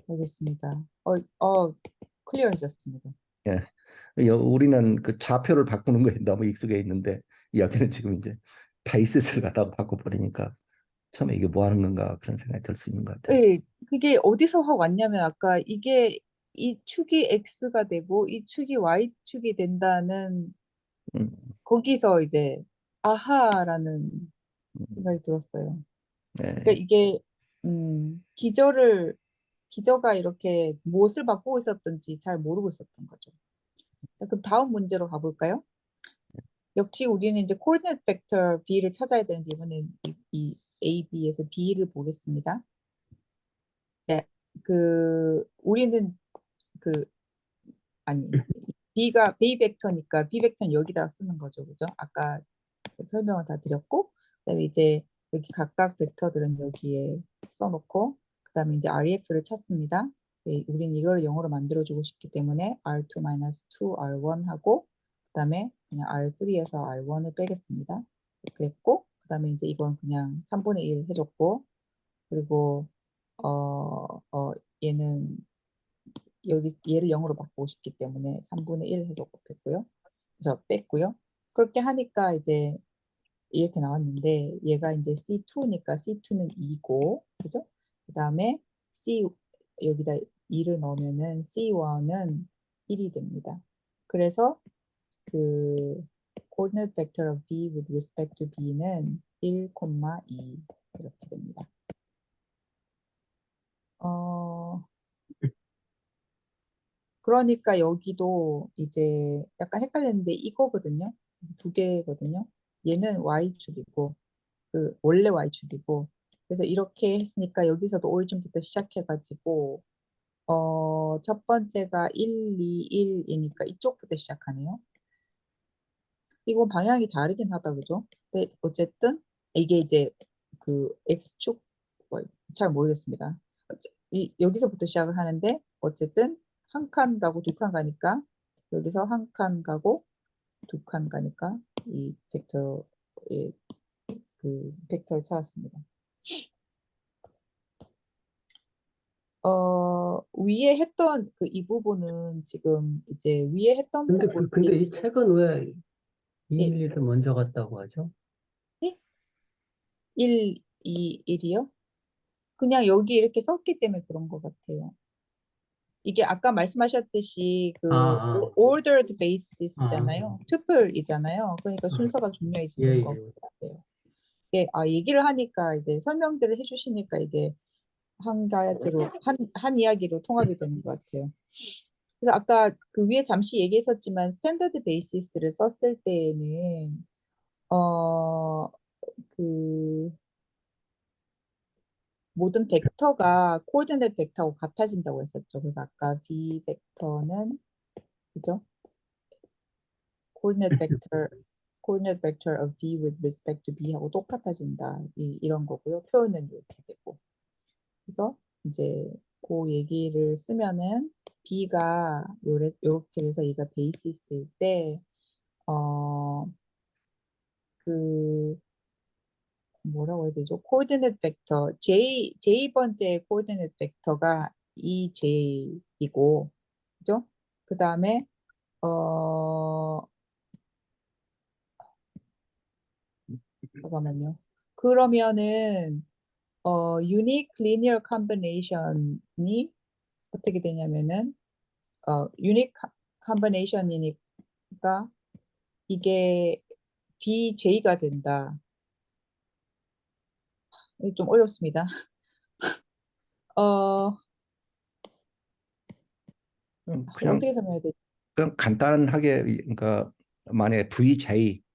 알겠습니다. 클리어해졌습니다. 예. 우리는 그 좌표를 바꾸는 거에 너무 익숙해 있는데 여기는 지금 이제 베이시스를 갖다가 바꿔버리니까 처음에 이게 뭐 하는 건가 그런 생각이 들 수 있는 것 같아요. 예, 그게 어디서 확 왔냐면 아까 이게 이 축이 X가 되고 이 축이 Y축이 된다는 음, 거기서 이제 아하라는 음, 생각이 들었어요. 그러니까 예, 이게 기저가 이렇게 무엇을 바꾸고 있었던지 잘 모르고 있었던 거죠. 그럼 다음 문제로 가볼까요? 역시 우리는 이제 코디네이트 벡터 B를 찾아야 되는데 이번엔 이 A, B에서 B를 보겠습니다. 네, 우리는 그 아니 B가 B 벡터니까 B 벡터는 여기다 쓰는 거죠, 그죠? 아까 설명을 다 드렸고, 그다음에 이제 여기 각각 벡터들은 여기에 써놓고, 그다음에 이제 REF를 찾습니다. 네, 우린 이걸 영어로 만들어주고 싶기 때문에 R2-2 R1 하고, 그다음에 그냥 R3에서 R1을 빼겠습니다. 그랬고, 그다음에 이제 이건 그냥 3분의 1 해줬고, 그리고 어, 어, 얘는 얘를 0으로 바꾸고 싶기 때문에 3분의 1 해서 곱했고요. 그래서 뺐고요. 그렇게 하니까 이제 이렇게 나왔는데 얘가 이제 C2니까 C2는 2고 그죠? 그 다음에 C 여기다 2를 넣으면은 C1은 1이 됩니다. 그래서 그 coordinate vector of B with respect to B는 1, 2 이렇게 됩니다. 그러니까 여기도 이제 약간 헷갈렸는데 이거거든요. 두 개거든요. 얘는 Y축이고 원래 Y축이고 그래서 이렇게 했으니까 여기서도 오리진부터 시작해가지고 첫 번째가 1, 2, 1이니까 이쪽부터 시작하네요. 이건 방향이 다르긴 하다 그죠? 근데 어쨌든 이게 이제 X축 잘 모르겠습니다. 여기서부터 시작을 하는데 어쨌든 한 칸 가고 두 칸 가니까 여기서 한 칸 가고 두 칸 가니까 이 벡터의 벡터를 찾았습니다. 위에 했던 이 부분은 지금 이제 위에 했던 부분이 근데 이 책은 왜 예, 211을 먼저 갔다고 하죠? 예? 1, 2, 1이요? 그냥 여기 이렇게 썼기 때문에 그런 것 같아요. 이게 아까 말씀하셨듯이 아, 아, ordered 아, basis잖아요. 투플이잖아요. 그러니까 아, 순서가 예, 중요해지는 것 예. 같아요. 이게 얘기를 하니까 이제 설명들을 해주시니까 이게 한 가지로 한 이야기로 통합이 되는 것 같아요. 그래서 아까 그 위에 잠시 얘기했었지만 스탠더드 베이시스를 썼을 때에는 그 모든 벡터가 코디네이트 벡터하고 같아진다고 했었죠. 그래서 아까 B 벡터는 그죠? coordinate vector coordinate vector of B with respect to B하고 똑같아진다. 이런 거고요. 표현은 이렇게 되고. 그래서 이제 그 얘기를 쓰면은 B가 요렇게 돼서 얘가 베이시스일 때 그 뭐라고 해야 되죠? 코디네이트 벡터 J번째 코디네이트 벡터가 EJ이고 그죠? 그 다음에 잠깐만요. 그러면은 unique linear combination이 어떻게 되냐면은 unique combination이니까 이게 BJ가 된다. 이게 좀 어렵습니다. 어, 그냥 어떻게 설명해야 되지? 그냥 간단하게 그러니까 만약에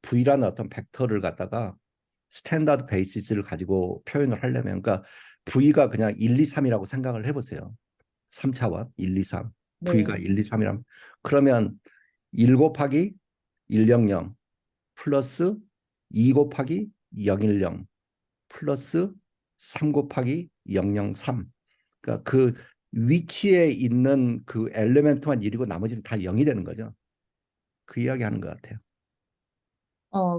V라는 어떤 벡터를 갖다가 스탠다드 베이시스를 가지고 표현을 하려면 그러니까 V가 그냥 1, 2, 3이라고 생각을 해보세요. 3차원 1, 2, 3. V가 네, 1, 2, 3이라면 그러면 1 곱하기 100 플러스 2 곱하기 010 플러스 3 곱하기 003. 그러니까 그 위치에 있는 그 엘리멘트만 1이고 나머지는 다 0이 되는 거죠. 그 이야기 하는 것 같아요.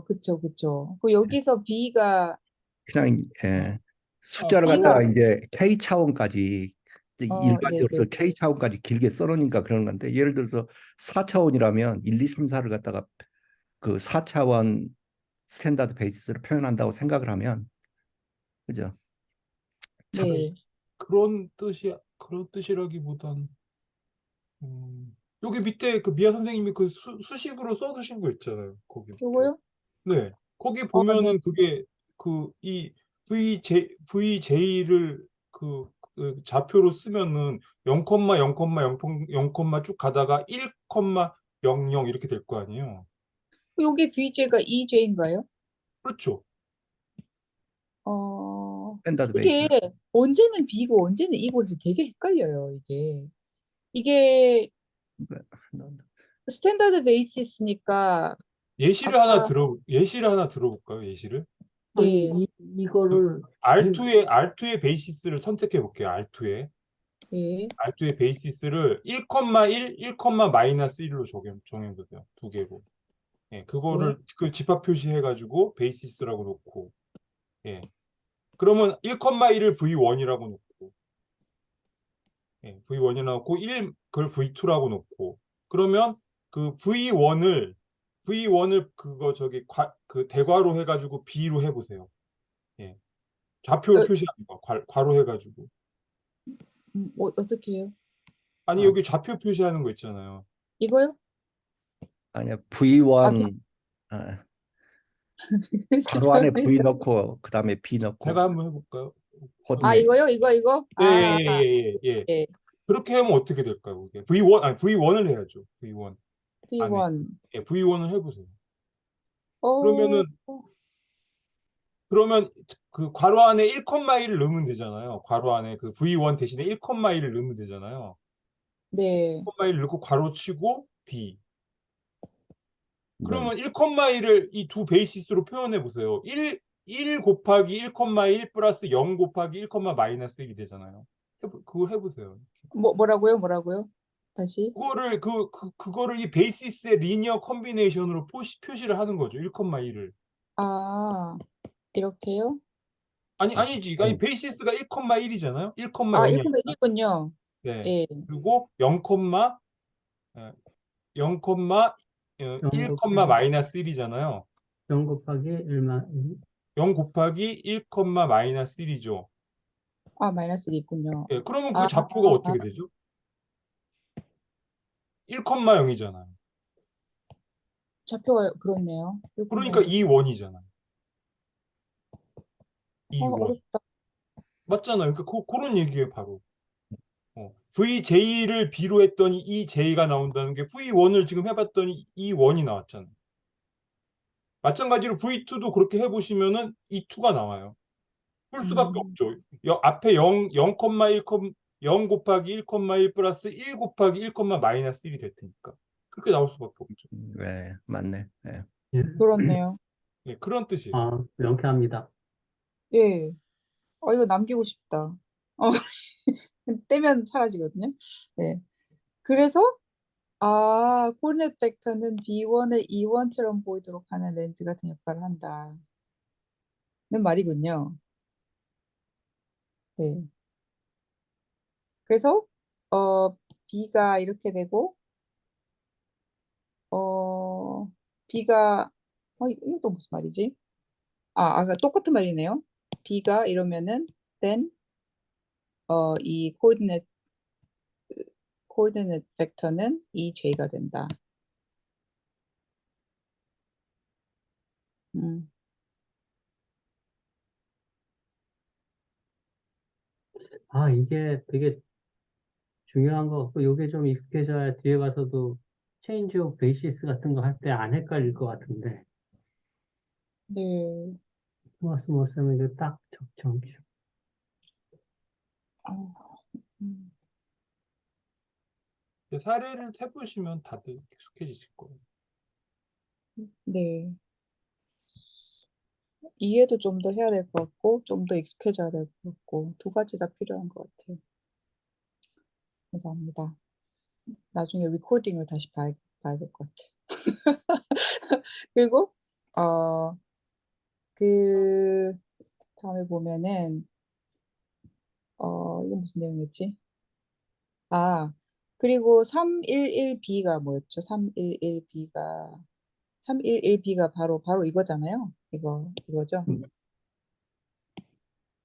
그쵸, 그쵸. 그 여기서 B가, 그냥 어, 숫자를 B가, 갖다가 이제 K 차원까지 일반적으로 네네. K 차원까지 길게 써놓으니까 그런 건데 예를 들어서 4차원이라면 1, 2, 3, 4를 갖다가 그 4차원 스탠다드 베이시스로 표현한다고 생각을 하면 그죠? 참 네. 그런 뜻이라기보단 여기 밑에 그 미아 선생님이 그 수식으로 써두신 거 있잖아요. 거기 밑에. 요거요? 네. 거기 네. 보면은 그게 이 VJ를 좌표로 쓰면은 0, 0, 0, 쭉 가다가 1,00 이렇게 될 거 아니에요. 여기 BJ가 EJ인가요? 그렇죠. 스탠다드 이게 베이스. 언제는 B고 언제는 E고 해서 되게 헷갈려요, 이게. 이게 스탠다드 베이시스니까 아까, 예시를 하나 들어볼까요? 예시를. 아니, 네, 그 이거를, R2의 베이시스를 선택해 볼게요. 네, R2의 베이시스를 1,1, 1, 마이너스 1로 정해보세요. 두 개로. 예, 네. 그거를 그 집합 표시해가지고 베이시스라고 놓고, 예. 그러면 1,1을 V1이라고 놓고, 예, V1이라고 놓고, 그걸 V2라고 놓고, 그러면 그 V1을 그거 그 대괄호 해가지고 B로 해보세요. 예. 좌표로 어, 표시하는 거, 괄호 해가지고. 어떻게 해요? 아니, 어, 여기 좌표 표시하는 거 있잖아요. 이거요? 아니야 아, V1 아, 괄호 안에 V 죄송합니다. 넣고 그 다음에 B 넣고 제가 한번 해볼까요? 코드넷 이거요? 이거? 예, 예, 예, 예, 예. 네. 그렇게 하면 어떻게 될까요? 그게 V1을 해야죠. V1 안에. P1. 예, V1을 해보세요. 어, 그러면 그 괄호 안에 1,1을 넣으면 되잖아요. 괄호 안에 그 V1 대신에 1,1을 넣으면 되잖아요. 네. 1,1을 넣고 괄호 치고 B. 네. 그러면 1,1을 이 두 베이시스로 표현해 보세요. 1 곱하기 1,1 플러스 0 곱하기 1, 마이너스 1이 되잖아요. 그걸 해보세요. 뭐라고요? 다시. 그거를 이 베이시스의 리니어 컨비네이션으로 표시를 하는 거죠. 1,1을. 아, 이렇게요? 아니지. 아니, 베이시스가 1,1이잖아요. 1,0이 이거 아니라. 맥이군요. 네. 예, 그리고 0, 0, 0 1, 곱하기, 마이너스 1이잖아요. 0 곱하기 1만, 0 곱하기 1, 마이너스 1이죠. 마이너스 1이 있군요. 예, 그러면 그 아, 좌표가 어떻게 되죠? 1,0이잖아요. 좌표가 그렇네요. 그러니까 1,0. 2원이잖아요. 2원. 어렵다. 맞잖아요. 그러니까 그런 얘기예요, 바로. VJ를 B로 했더니 EJ가 나온다는 게 V1을 지금 해봤더니 E1이 나왔잖아요. 마찬가지로 V2도 그렇게 해보시면은 E2가 나와요. 풀 수밖에 음, 없죠. 앞에 0 곱하기 1,1 플러스 1 곱하기 1, 마이너스 1이 될 테니까. 그렇게 나올 수밖에 없죠. 네, 맞네. 네. 예. 그렇네요. 네, 그런 뜻이에요. 명쾌합니다. 예. 이거 남기고 싶다. 어, 떼면 사라지거든요. 네. 그래서, 코르넷 벡터는 B1을 E1처럼 보이도록 하는 렌즈 같은 역할을 한다는 말이군요. 네. 그래서, 어, B가 이렇게 되고, 어, B가, 이거 또 무슨 말이지? 아까 똑같은 말이네요. B가 이러면은, then, 이 코디네이트 벡터는 EJ가 된다. 음, 아, 이게 되게 중요한 것 같고, 요게 좀 익숙해져야 뒤에 가서도 체인지 오브 베이시스 같은 거 할 때 안 헷갈릴 것 같은데, 네. 토마스 모스는 이거 딱 적정이죠. 어, 음, 사례를 해보시면 다들 익숙해지실 거예요. 네. 이해도 좀 더 해야 될 것 같고, 좀 더 익숙해져야 될 것 같고, 두 가지 다 필요한 것 같아요. 감사합니다. 나중에 리코딩을 다시 봐야 될 것 같아요. 그리고, 그, 다음에 보면은, 이게 무슨 내용이었지? 아, 그리고 311B가 뭐였죠? 311B가 바로 이거잖아요. 이거죠.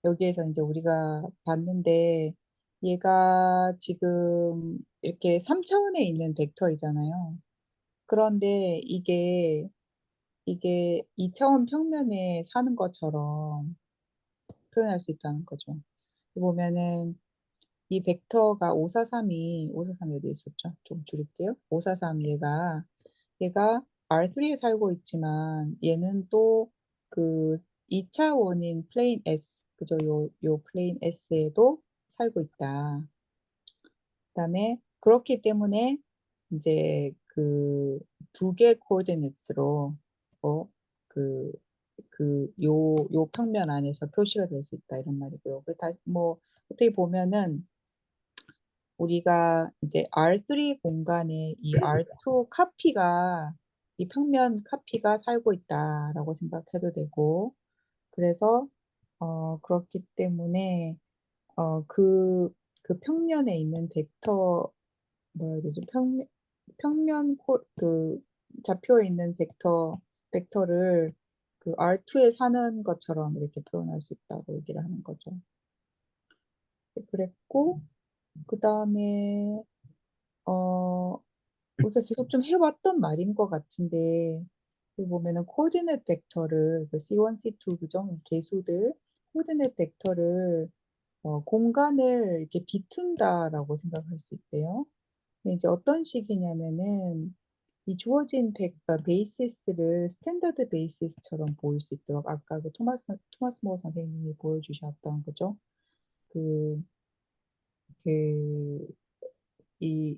여기에서 이제 우리가 봤는데, 얘가 지금 이렇게 3차원에 있는 벡터이잖아요. 그런데 이게 2차원 평면에 사는 것처럼 표현할 수 있다는 거죠. 보면은 이 벡터가 543이 어디 있었죠? 좀 줄일게요. 543 얘가 R3에 살고 있지만 얘는 또 그 2차 원인 플레인 S 그죠? 요 플레인 S에도 살고 있다. 그다음에 그렇기 때문에 이제 그 두 개 코오디네이트로 그 요 평면 안에서 표시가 될 수 있다 이런 말이고요. 뭐 어떻게 보면은 우리가 이제 R3 공간에 이 R2 카피가 이 평면 카피가 살고 있다라고 생각해도 되고 그래서 그렇기 때문에 그 평면에 있는 벡터 뭐라 해야 되죠? 그 좌표에 있는 벡터를 그 R2에 사는 것처럼 이렇게 표현할 수 있다고 얘기를 하는 거죠. 그랬고 그 다음에 어 우리가 계속 좀 해왔던 말인 것 같은데 여기 보면은 코디네이트 벡터를 그 C1, C2 그죠? 개수들 코디네이트 벡터를 공간을 이렇게 비튼다라고 생각할 수 있대요. 근데 이제 어떤 식이냐면은 이 주어진 베이시스를 스탠더드 베이시스처럼 보일 수 있도록 아까 그 토마스 모 선생님이 보여주셨던 거죠. 그, 그, 이,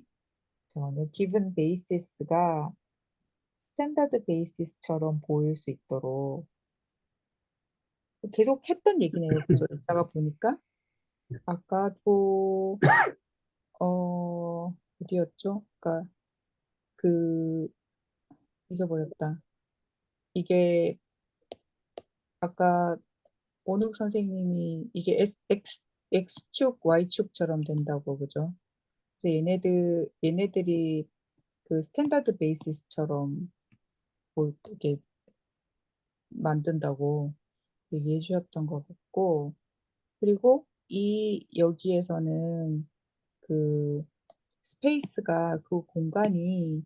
잠깐만요. given basis가 스탠다드 베이시스처럼 보일 수 있도록 계속 했던 얘기네요. 그죠? 이따가 보니까 아까도 어디였죠? 그러니까 그 잊어버렸다. 이게 아까 원욱 선생님이 이게 X축, Y축처럼 된다고 그죠? 그래서 얘네들이 그 스탠다드 베이시스처럼 이렇게 만든다고 얘기해 주셨던 것 같고 그리고 이 여기에서는 그 스페이스가 그 공간이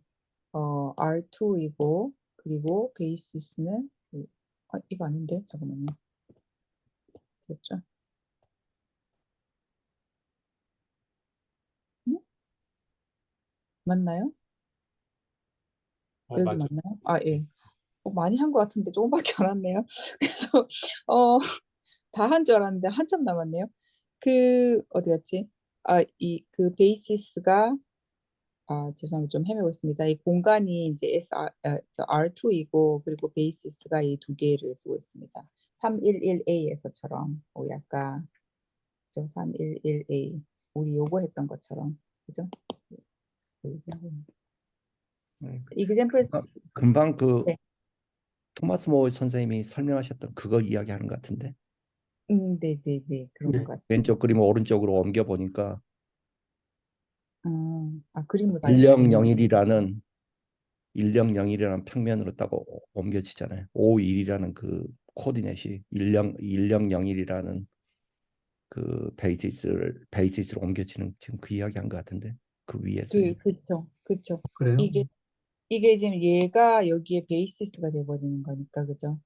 R2이고 그리고 베이시스는 이거 아닌데 잠깐만요. 됐죠? 응? 맞나요? 여기 맞아. 맞나요? 아, 예. 많이 한 것 같은데 조금밖에 안 왔네요. 그래서 어, 다 한 줄 알았는데 한참 남았네요. 어디 갔지? 그 베이시스가 죄송합니다. 좀 헤매고 있습니다. 이 공간이 이제 R2이고 그리고 베이시스가 이 두 개를 쓰고 있습니다. 311A에서처럼 우리 아까 311A 우리 요구했던 것처럼 그죠? 네. example 금방 그 네. 토마스 모 선생님이 설명하셨던 그거 이야기하는 것 같은데 네, 네, 네. 그런 네. 것 같아요. 왼쪽 그림을 오른쪽으로 옮겨 보니까 그림을 봐야 되나요? 1001이라는 1001이라는 평면으로 딱 옮겨지잖아요. 51이라는 그 코디넷이 1001이라는 그 베이시스로 옮겨지는 지금 그 이야기한 것 같은데 그 위에서요. 그쵸, 그쵸. 그래요? 이게 지금 얘가 여기에 베이시스가 돼버리는 거니까, 그죠?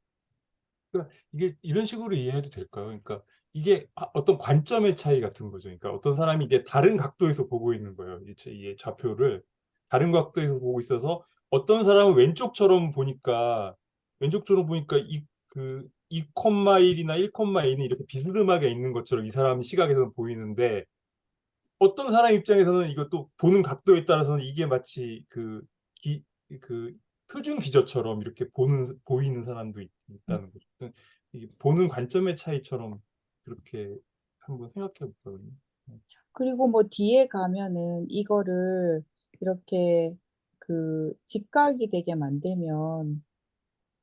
그러니까 이게 이런 식으로 이해해도 될까요? 그러니까 이게 어떤 관점의 차이 같은 거죠. 그러니까 어떤 사람이 이제 다른 각도에서 보고 있는 거예요. 이 좌표를 다른 각도에서 보고 있어서 어떤 사람은 왼쪽처럼 보니까 이 콤마 1이나 1콤마 2는 이렇게 비스듬하게 있는 것처럼 이 사람 시각에서는 보이는데 어떤 사람 입장에서는 이것도 보는 각도에 따라서는 이게 마치 그 표준 기저처럼 이렇게 보이는 사람도 있다는 거죠. 이게 보는 관점의 차이처럼 그렇게 한번 생각해 볼거든요. 그리고 뭐 뒤에 가면은 이거를 이렇게 그 직각이 되게 만들면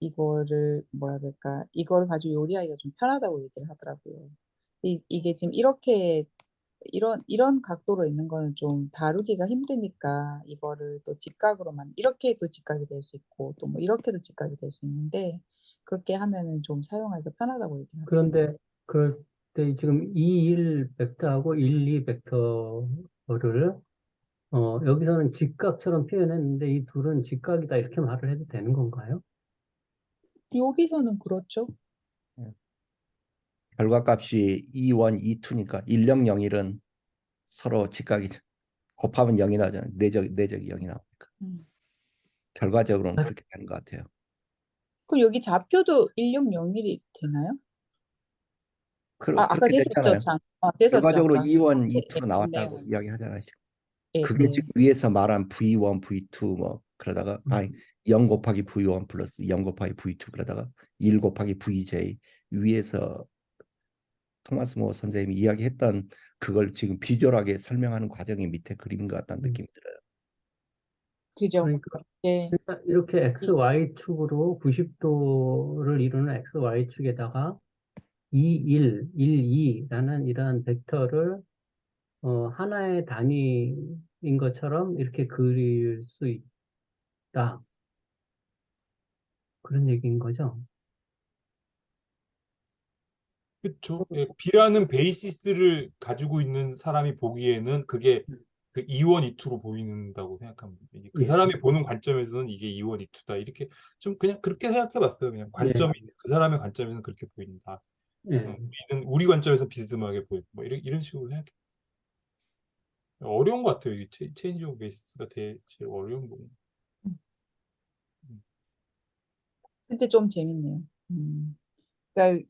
이거를 뭐라 해야 될까? 이걸 가지고 요리하기가 좀 편하다고 얘기를 하더라고요. 이게 지금 이렇게 이런 각도로 있는 거는 좀 다루기가 힘드니까 이거를 또 직각으로만 이렇게도 직각이 될 수 있고 또 뭐 이렇게도 직각이 될 수 있는데 그렇게 하면은 좀 사용하기가 편하다고 얘기를 하더라고요. 그런데 그럴 때 지금 21 벡터하고 12 벡터를 여기서는 직각처럼 표현했는데 이 둘은 직각이다 이렇게 말을 해도 되는 건가요? 여기서는 그렇죠. 예. 결과값이 E1, E2니까 1001은 서로 직각이 곱하면 0이 나잖아요. 내적이 0이 나오니까. 음. 결과적으로는 그렇게 되는 것 같아요. 그럼 여기 좌표도 1601이 되나요? 아까 그렇게 됐었죠, 됐잖아요. 참. 됐었죠, 결과적으로 아까. E1, 예, E2로 됐네요. 나왔다고 이야기하잖아요. 예, 그게 네. 지금 위에서 말한 V1, V2 뭐 그러다가 음. 0 곱하기 V1 플러스 0 곱하기 V2 그러다가 1 곱하기 VJ 위에서 토마스 모 선생님이 이야기했던 그걸 지금 비주얼하게 설명하는 과정이 밑에 그림인 것 같다는 음. 느낌이 들어요. 그죠. 그러니까 예. 이렇게 이- XY축으로 90도를 이루는 XY축에다가 2, 1, 1, 2라는 이러한 벡터를 하나의 단위인 것처럼 이렇게 그릴 수 있다. 그런 얘기인 거죠. 그렇죠. 예, B라는 베이시스를 가지고 있는 사람이 보기에는 그게 그 E1, E2로 보인다고 생각합니다. 이게 그 예, 사람이 보는 관점에서는 이게 E1, E2다. 이렇게 좀 그냥 그렇게 생각해 봤어요. 그냥 예, 관점이 그 사람의 관점에서는 그렇게 보인다. 예. 우리는 우리 관점에서 비스듬하게 보이고 뭐 이런 식으로 생각해. 어려운 것 같아요. 이게 체인지 오브 베이스가 제일 어려운 거. 근데 좀 재밌네요. 그러니까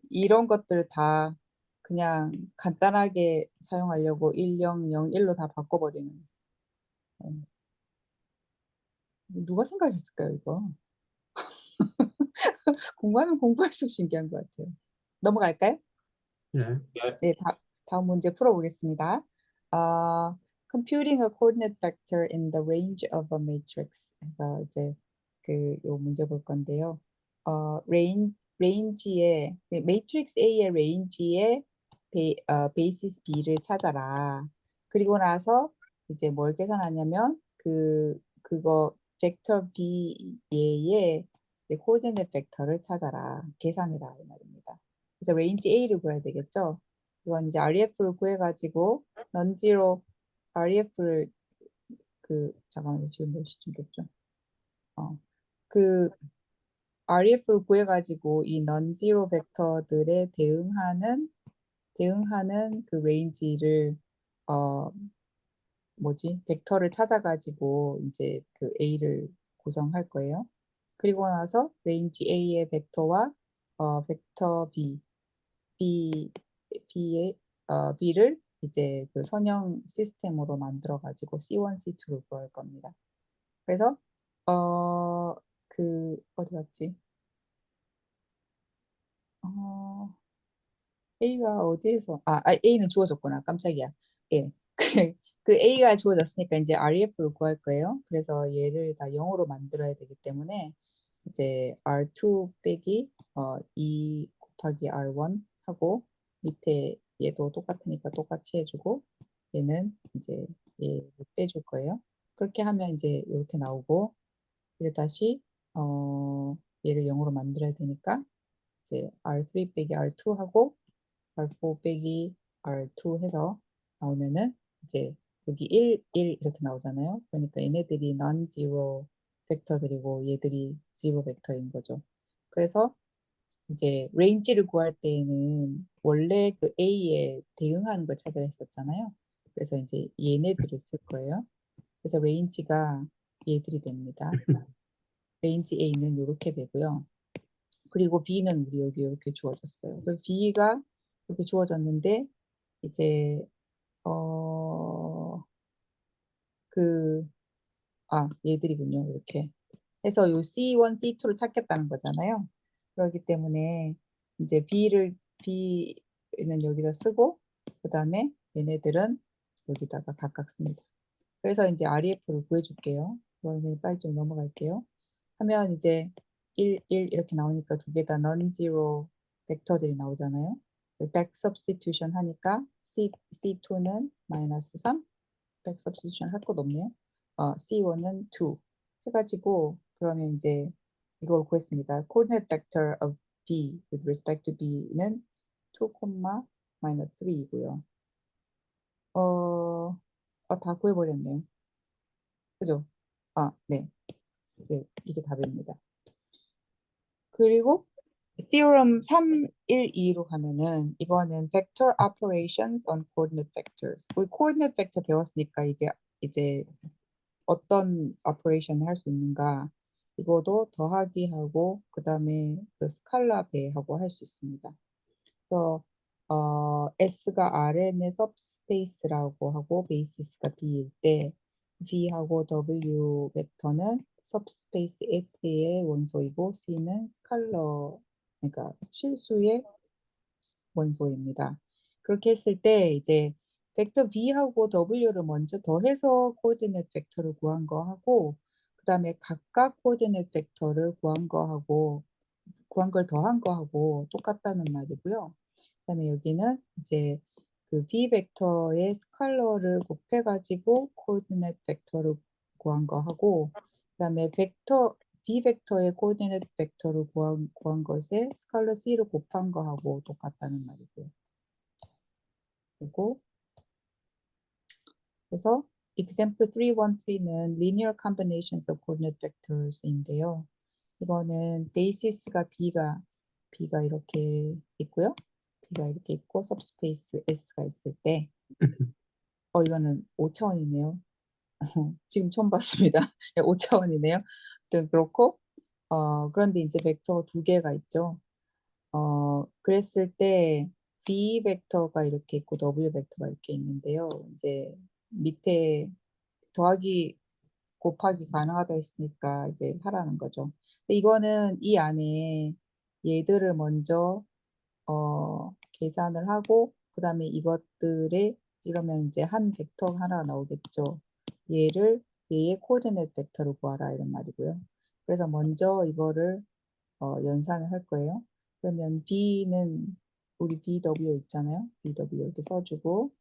이런 것들 다 그냥 간단하게 사용하려고 1001로 다 바꿔버리는. 예. 누가 생각했을까요, 이거? 공부하면 공부할수록 신기한 것 같아요. 넘어갈까요? 예. 예, 네, 다음 문제 풀어보겠습니다. 어, Computing a coordinate vector in the range of a matrix. 해서 이제 요 문제 볼 건데요. 레인지의 매트릭스 A의 레인지의 베이시스 B를 찾아라. 그리고 나서 이제 뭘 계산하냐면 그거 벡터 B의 코디네이트 벡터를 찾아라. 계산해라 이 말입니다. 그래서 레인지 A를 구해야 되겠죠. 이건 이제 REF를 구해가지고 넌지로 REF를 잠깐만요. 지금 몇 시쯤 됐죠? 그 REF를 구해가지고 이 넌지로 벡터들에 대응하는 그 레인지를 어 벡터를 찾아가지고 이제 그 A를 구성할 거예요. 그리고 나서 레인지 A의 벡터와 벡터 B, B의 B를 이제 그 선형 시스템으로 만들어 가지고 C1, C2로 구할 겁니다. 그래서 어디 갔지? 어, A가 어디에서 A는 주어졌구나. 깜짝이야. 예. 그 A가 주어졌으니까 이제 REF를 구할 거예요. 그래서 얘를 다 0으로 만들어야 되기 때문에 이제 R2 빼기 2 곱하기 R1 하고 밑에 얘도 똑같으니까 똑같이 해주고 얘는 이제 얘 빼줄 거예요. 그렇게 하면 이제 이렇게 나오고 그리고 다시 얘를 0으로 만들어야 되니까 이제 R3 빼기 R2 하고 R4 빼기 R2 해서 나오면은 이제 여기 1, 1 이렇게 나오잖아요. 그러니까 얘네들이 non-zero 벡터들이고 얘들이 zero 벡터인 거죠. 그래서 이제 레인지를 구할 때에는 원래 그 A에 대응하는 걸 찾아야 했었잖아요. 그래서 이제 얘네들을 쓸 거예요. 그래서 레인지가 얘들이 됩니다. 레인지 A는 이렇게 되고요. 그리고 B는 우리 여기 이렇게 주어졌어요. 그리고 B가 이렇게 주어졌는데 이제 그 얘들이군요. 이렇게 해서 요 C1, C2를 찾겠다는 거잖아요. 그렇기 때문에 이제 B는 여기다 쓰고 그 다음에 얘네들은 여기다가 각각 씁니다. 그래서 이제 REF를 구해줄게요. 그러면 빨리 좀 넘어갈게요. 하면 이제 1, 1 이렇게 나오니까 두 개 다 non-zero 벡터들이 나오잖아요. back substitution 하니까 C2는 마이너스 3, back substitution 할 것 없네요. C1은 2 해가지고 그러면 이제 이걸 구했습니다. coordinate vector of B with respect to B는 2, minus 3이고요. 다 구해버렸네요. 그죠? 네. 네, 이게 답입니다. 그리고 theorem 312로 가면은 이거는 vector operations on coordinate vectors. 우리 coordinate vector 배웠으니까 이게 이제 어떤 오퍼레이션을 할 수 있는가 이거도 더하기 하고 그 다음에 그 스칼라 배하고 할 수 있습니다. 그래서 S가 Rn의 subspace라고 하고 베이시스가 B일 때 V하고 W 벡터는 subspace S의 원소이고 C는 스칼러 그러니까 실수의 원소입니다. 그렇게 했을 때 이제 벡터 B하고 W를 먼저 더해서 코오디네이트 벡터를 구한 거 하고 그 다음에 각각 코오디네이트 벡터를 구한 걸 더한 거 하고 똑같다는 말이고요. 그다음에 여기는 이제 그 B 벡터의 스칼러를 곱해가지고 코오디네이트 벡터를 구한 거 하고 그다음에 B 벡터의 코오디네이트 벡터를 구한 것에 스칼러 C를 곱한 거 하고 똑같다는 말이고요. 그리고 그래서 example 313는 linear combinations of coordinate vectors인데요. 이거는 베이시스가 B가 이렇게 있고요. B가 이렇게 있고 subspace S가 있을 때 이거는 5차원이네요. 지금 처음 봤습니다. 5차원이네요. 아무튼 그렇고 그런데 이제 벡터가 두 개가 있죠. 그랬을 때 B 벡터가 이렇게 있고 W 벡터가 이렇게 있는데요. 이제 밑에 더하기 곱하기 가능하다 했으니까 이제 하라는 거죠. 근데 이거는 이 안에 얘들을 먼저 계산을 하고 그 다음에 이것들에 이러면 이제 한 벡터 하나 나오겠죠. 얘의 코오디네이트 벡터를 구하라 이런 말이고요. 그래서 먼저 이거를 연산을 할 거예요. 그러면 B는 우리 BW 있잖아요. BW 이렇게 써주고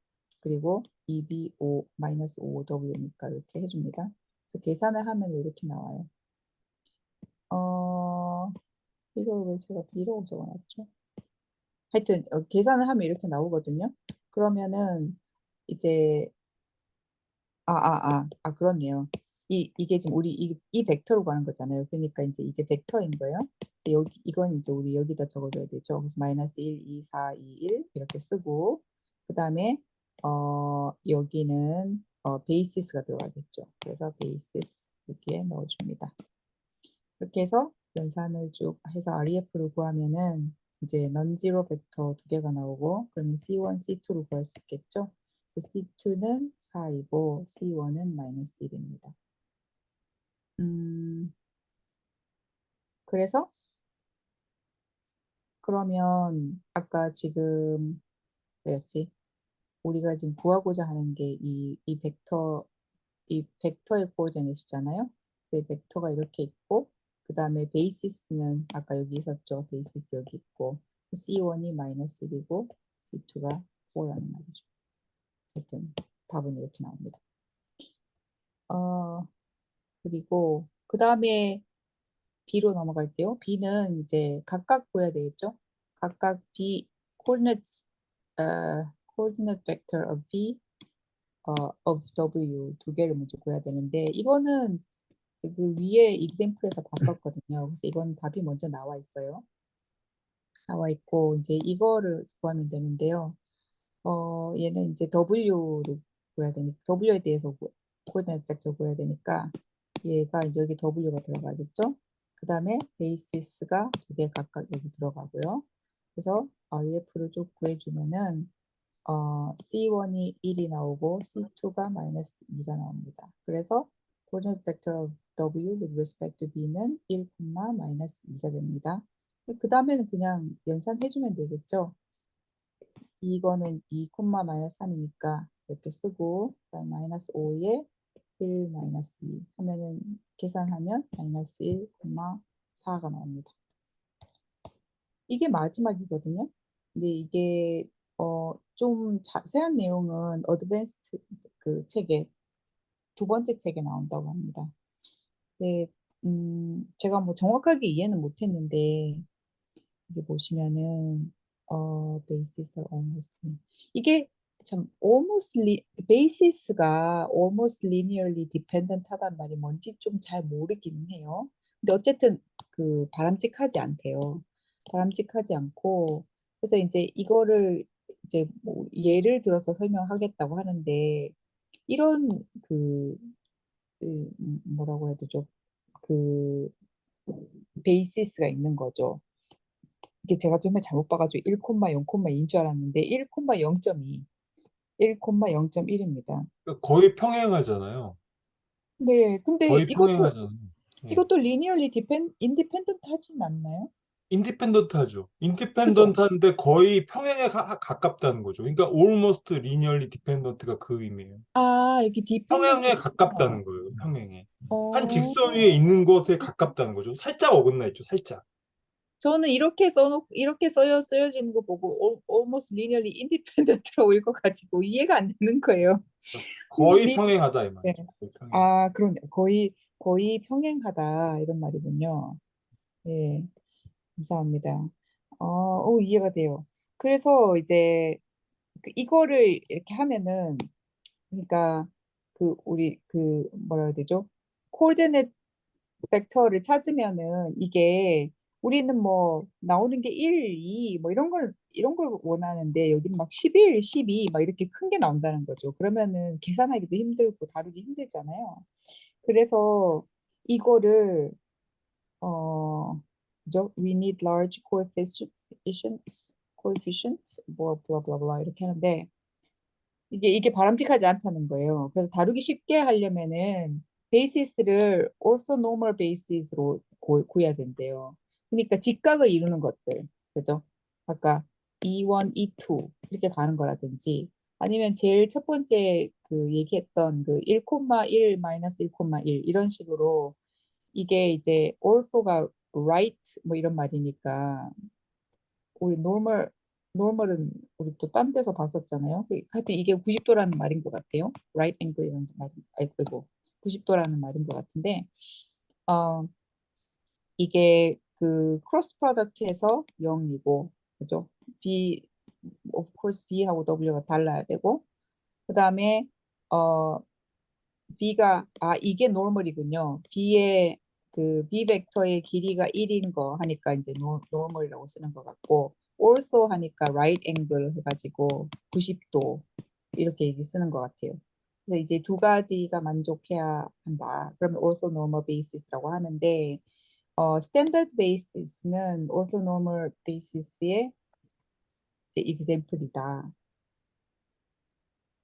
그리고 2B5 마이너스 5W니까 이렇게 해줍니다. 그래서 계산을 하면 이렇게 나와요. 이걸 왜 제가 B라고 적어놨죠? 하여튼 계산을 하면 이렇게 나오거든요. 그러면은 이제 그렇네요. 이게 지금 우리 이 벡터로 가는 거잖아요. 그러니까 이제 이게 벡터인 거예요. 근데 이건 이제 우리 여기다 적어줘야 되죠. 그래서 마이너스 1, 2, 4, 2, 1 이렇게 쓰고 그 다음에 여기는 베이시스가 들어가겠죠. 그래서 베이시스 여기에 넣어줍니다. 이렇게 해서 연산을 쭉 해서 REF를 구하면은 이제 non-zero 벡터 두 개가 나오고 그러면 C1, C2를 구할 수 있겠죠. 그래서 C2는 4이고 C1은 마이너스 1입니다. 그래서 그러면 아까 지금 뭐였지? 우리가 지금 구하고자 하는 게 이 벡터의 코오디네이트잖아요. 이 벡터가 이렇게 있고 그 다음에 베이시스는 아까 여기 있었죠. 베이시스 여기 있고 C1이 마이너스 1이고 C2가 4라는 말이죠. 어쨌든 답은 이렇게 나옵니다. 그리고 그 다음에 B로 넘어갈게요. B는 이제 각각 구해야 되겠죠. 각각 B coordinates coordinate vector of B of W 두 개를 먼저 구해야 되는데 이거는 그 위에 example에서 봤었거든요. 그래서 이건 답이 먼저 나와 있어요. 나와 있고 이제 이거를 구하면 되는데요. 얘는 이제 W를 구해야 되니까 W에 대해서 코디네이트 벡터 구해야 되니까 얘가 이제 여기 W가 들어가겠죠. 그 다음에 베이시스가 두 개 각각 여기 들어가고요. 그래서 REF를 쭉 구해주면은 C1이 1이 나오고 C2가 마이너스 2가 나옵니다. 그래서 coordinate vector of W with respect to B는 1, 마이너스 2가 됩니다. 그 다음에는 그냥 연산해주면 되겠죠. 이거는 2, 마이너스 3이니까 이렇게 쓰고 그다음 마이너스 5에 1, 마이너스 2 하면은 계산하면 마이너스 1, 4가 나옵니다. 이게 마지막이거든요. 근데 이게 좀 자세한 내용은 어드밴스드 그 책에 두 번째 책에 나온다고 합니다. 네, 제가 뭐 정확하게 이해는 못했는데 이게 보시면은 basis almost 이게 참 basis가 almost linearly dependent 하단 말이 뭔지 좀 잘 모르긴 해요. 근데 어쨌든 그 바람직하지 않대요. 바람직하지 않고 그래서 이제 이거를 이제 뭐 예를 들어서 설명하겠다고 하는데 이런 뭐라고 해야 되죠? 그 베이시스가 있는 거죠. 이게 제가 처음에 잘못 봐가지고 1, 0,2인 줄 알았는데 1,0.2, 1,0.1입니다. 그러니까 거의 평행하잖아요. 네, 근데 거의 평행하잖아요. 예. 이것도 리니어리 인디펜던트 하진 않나요? 인디펜던트하죠. 그죠? 인디펜던트한데 거의 평행에 가깝다는 거죠. 그러니까 almost linearly dependent가 그 의미예요. 여기 평행에 디펜던트구나. 가깝다는 거예요. 평행에. 한 어, 직선 위에 있는 것에 가깝다는 거죠. 살짝 어긋나 있죠. 살짝. 저는 이렇게 쓰여지는 거 보고 almost linearly independent라고 읽어가지고 이해가 안 되는 거예요. 거의 리, 평행하다 이 네. 말이죠. 거의 평행. 그런 거의 평행하다 이런 말이군요. 네, 감사합니다. 이해가 돼요. 그래서 이제 이거를 이렇게 하면은 그러니까 우리 뭐라 해야 되죠? 코디네이트 벡터를 찾으면은 이게 우리는 뭐 나오는 게 1, 2 뭐 이런 걸 원하는데 여기는 막 11, 12 막 이렇게 큰 게 나온다는 거죠. 그러면은 계산하기도 힘들고 다루기 힘들잖아요. 그래서 이거를 그죠? We need large coefficients 뭐 blah blah blah 이렇게 하는데 이게 바람직하지 않다는 거예요. 그래서 다루기 쉽게 하려면은 베이시스를 orthonormal basis로 구해야 된대요. 그러니까 직각을 이루는 것들, 그죠? 아까 E1, E2 이렇게 가는 거라든지 아니면 제일 첫 번째 얘기했던 1,1 마이너스 1,1 이런 식으로 이게 이제 ortho가 right 뭐 이런 말이니까 우리 노멀은 우리 또 딴 데서 봤었잖아요. 하여튼 이게 90도라는 말인 것 같아요. right angle이라는 말, 아이고 90도라는 말인 것 같은데 어, 이게 크로스 프로덕트에서 0이고 그죠? B of course B하고 W가 달라야 되고 그 다음에 어, B가 이게 노멀이군요. B의 B 벡터의 길이가 1인 거 하니까 이제 노멀이라고 쓰는 것 같고 also 하니까 right angle 해가지고 90도 이렇게 얘기 쓰는 것 같아요. 그래서 이제 두 가지가 만족해야 한다. 그러면 orthonormal basis라고 하는데 standard basis는 orthonormal basis의 이제 example이다.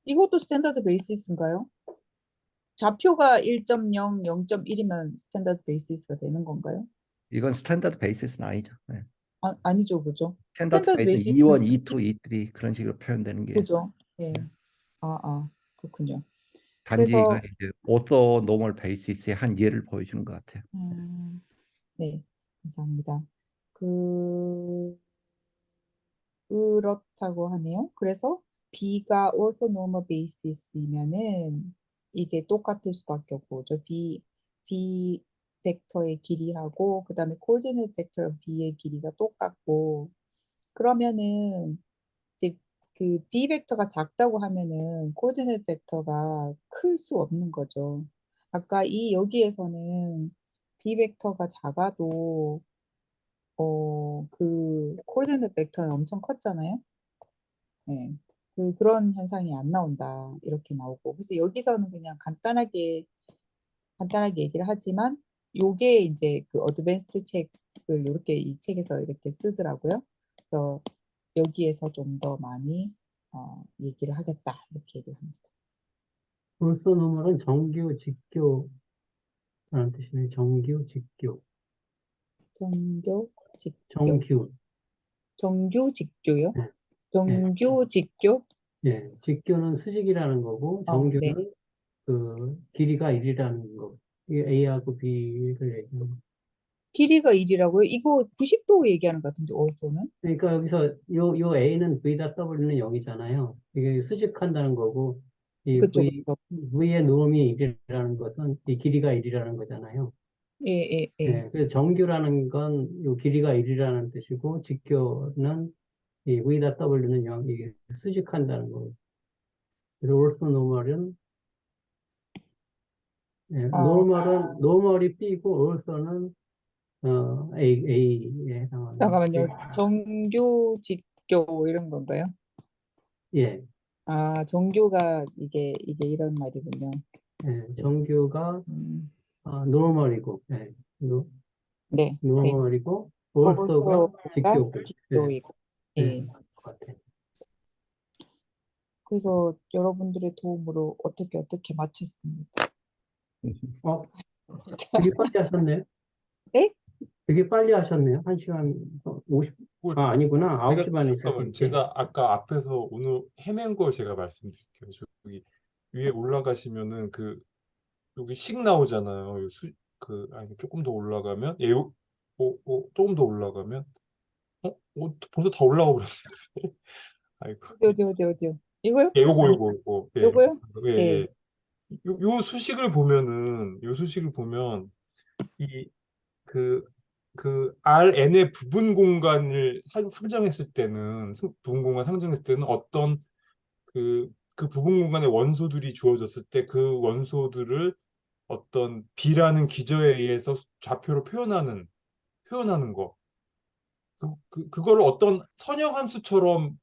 이것도 스탠다드 베이시스인가요? 좌표가 1.0, 0.1이면 스탠다드 베이시스가 되는 건가요? 이건 스탠다드 베이시스는 아니죠. 네. 아니죠, 그죠? 스탠다드 스탠다드 베이스 베이시스는 2원, 2, 2, 3 그런 식으로 표현되는 게 그죠? 예. 그렇군요. 단지 이건 그래서 이제 오토 노멀 베이시스의 한 예를 보여주는 것 같아요. 네, 감사합니다. 그 그렇다고 하네요. 그래서 B가 orthonormal basis이면은 이게 똑같을 수밖에 없고, B 벡터의 길이하고 그다음에 coordinate vector B의 길이가 똑같고, 그러면은 이제 B 벡터가 작다고 하면은 coordinate 벡터가 클 수 없는 거죠. 아까 여기에서는 B 벡터가 작아도 그 코디네이트 벡터는 엄청 컸잖아요. 네. 그런 현상이 안 나온다. 이렇게 나오고. 그래서 여기서는 그냥 간단하게 얘기를 하지만 요게 이제 그 어드밴스드 책을 이렇게 이 책에서 이렇게 쓰더라고요. 그래서 여기에서 좀 더 많이 얘기를 하겠다. 이렇게 얘기를 합니다. 불소 노멀은 정규, 직교라는 뜻이네. 정규, 직교. 정교, 직교. 정규. 정규, 직교요? 예, 예, 정규, 직교? 예. 직교는 수직이라는 거고, 네. 정규는 그 길이가 1이라는 거. 이게 A하고 B를 얘기하는 거. 길이가 1이라고요? 이거 90도 얘기하는 것 같은데, 어디서는? 그러니까 여기서 요 A는 V다 W는 0이잖아요. 이게 수직한다는 거고, 이 그쵸, 그쵸. V의 norm이 1이라는 것은 이 길이가 1이라는 거잖아요. 예, 예, 예. 예, 그래서 정규라는 건 요 길이가 1이라는 뜻이고, 직교는 이 V다 W는 0, 이게 수직한다는 거고. 그래서 also normal은, 예, 아, normal이 B고, also는, A에 해당하는. 잠깐만요. 정규, 직교 이런 건가요? 예, 아, 정교가 이게 이런 말이군요. 예, 정규가, 음, normal이고, 예, 네, 네. normal이고, also가 홀서가 직교고, 예, 직교이고. 예, 예. 것 같아요. 그래서 여러분들의 도움으로 어떻게 맞췄습니다. 어, 되게 빨리 하셨네요. 네? 되게 빨리 하셨네요. 1시간 50, 뭐 아니구나. 9시 제가 반에 잠깐만, 시작했지. 제가 아까 앞에서 오늘 헤맨 걸 제가 말씀드릴게요. 저기 위에 올라가시면은 그 여기 식 나오잖아요. 아니 조금 더 올라가면 조금 더 올라가면 벌써 다 올라오고 그러네. 아이고. 어디요? 이거요? 예, 요거. 예. 요거요? 예, 예. 예. 요 수식을 보면은 이 그 Rn의 부분 공간을 상정했을 때는 부분 공간 상정했을 때는 어떤 그 부분 공간의 원소들이 주어졌을 때 그 원소들을 어떤 B라는 기저에 의해서 좌표로 표현하는 거. 그거를 어떤 선형함수처럼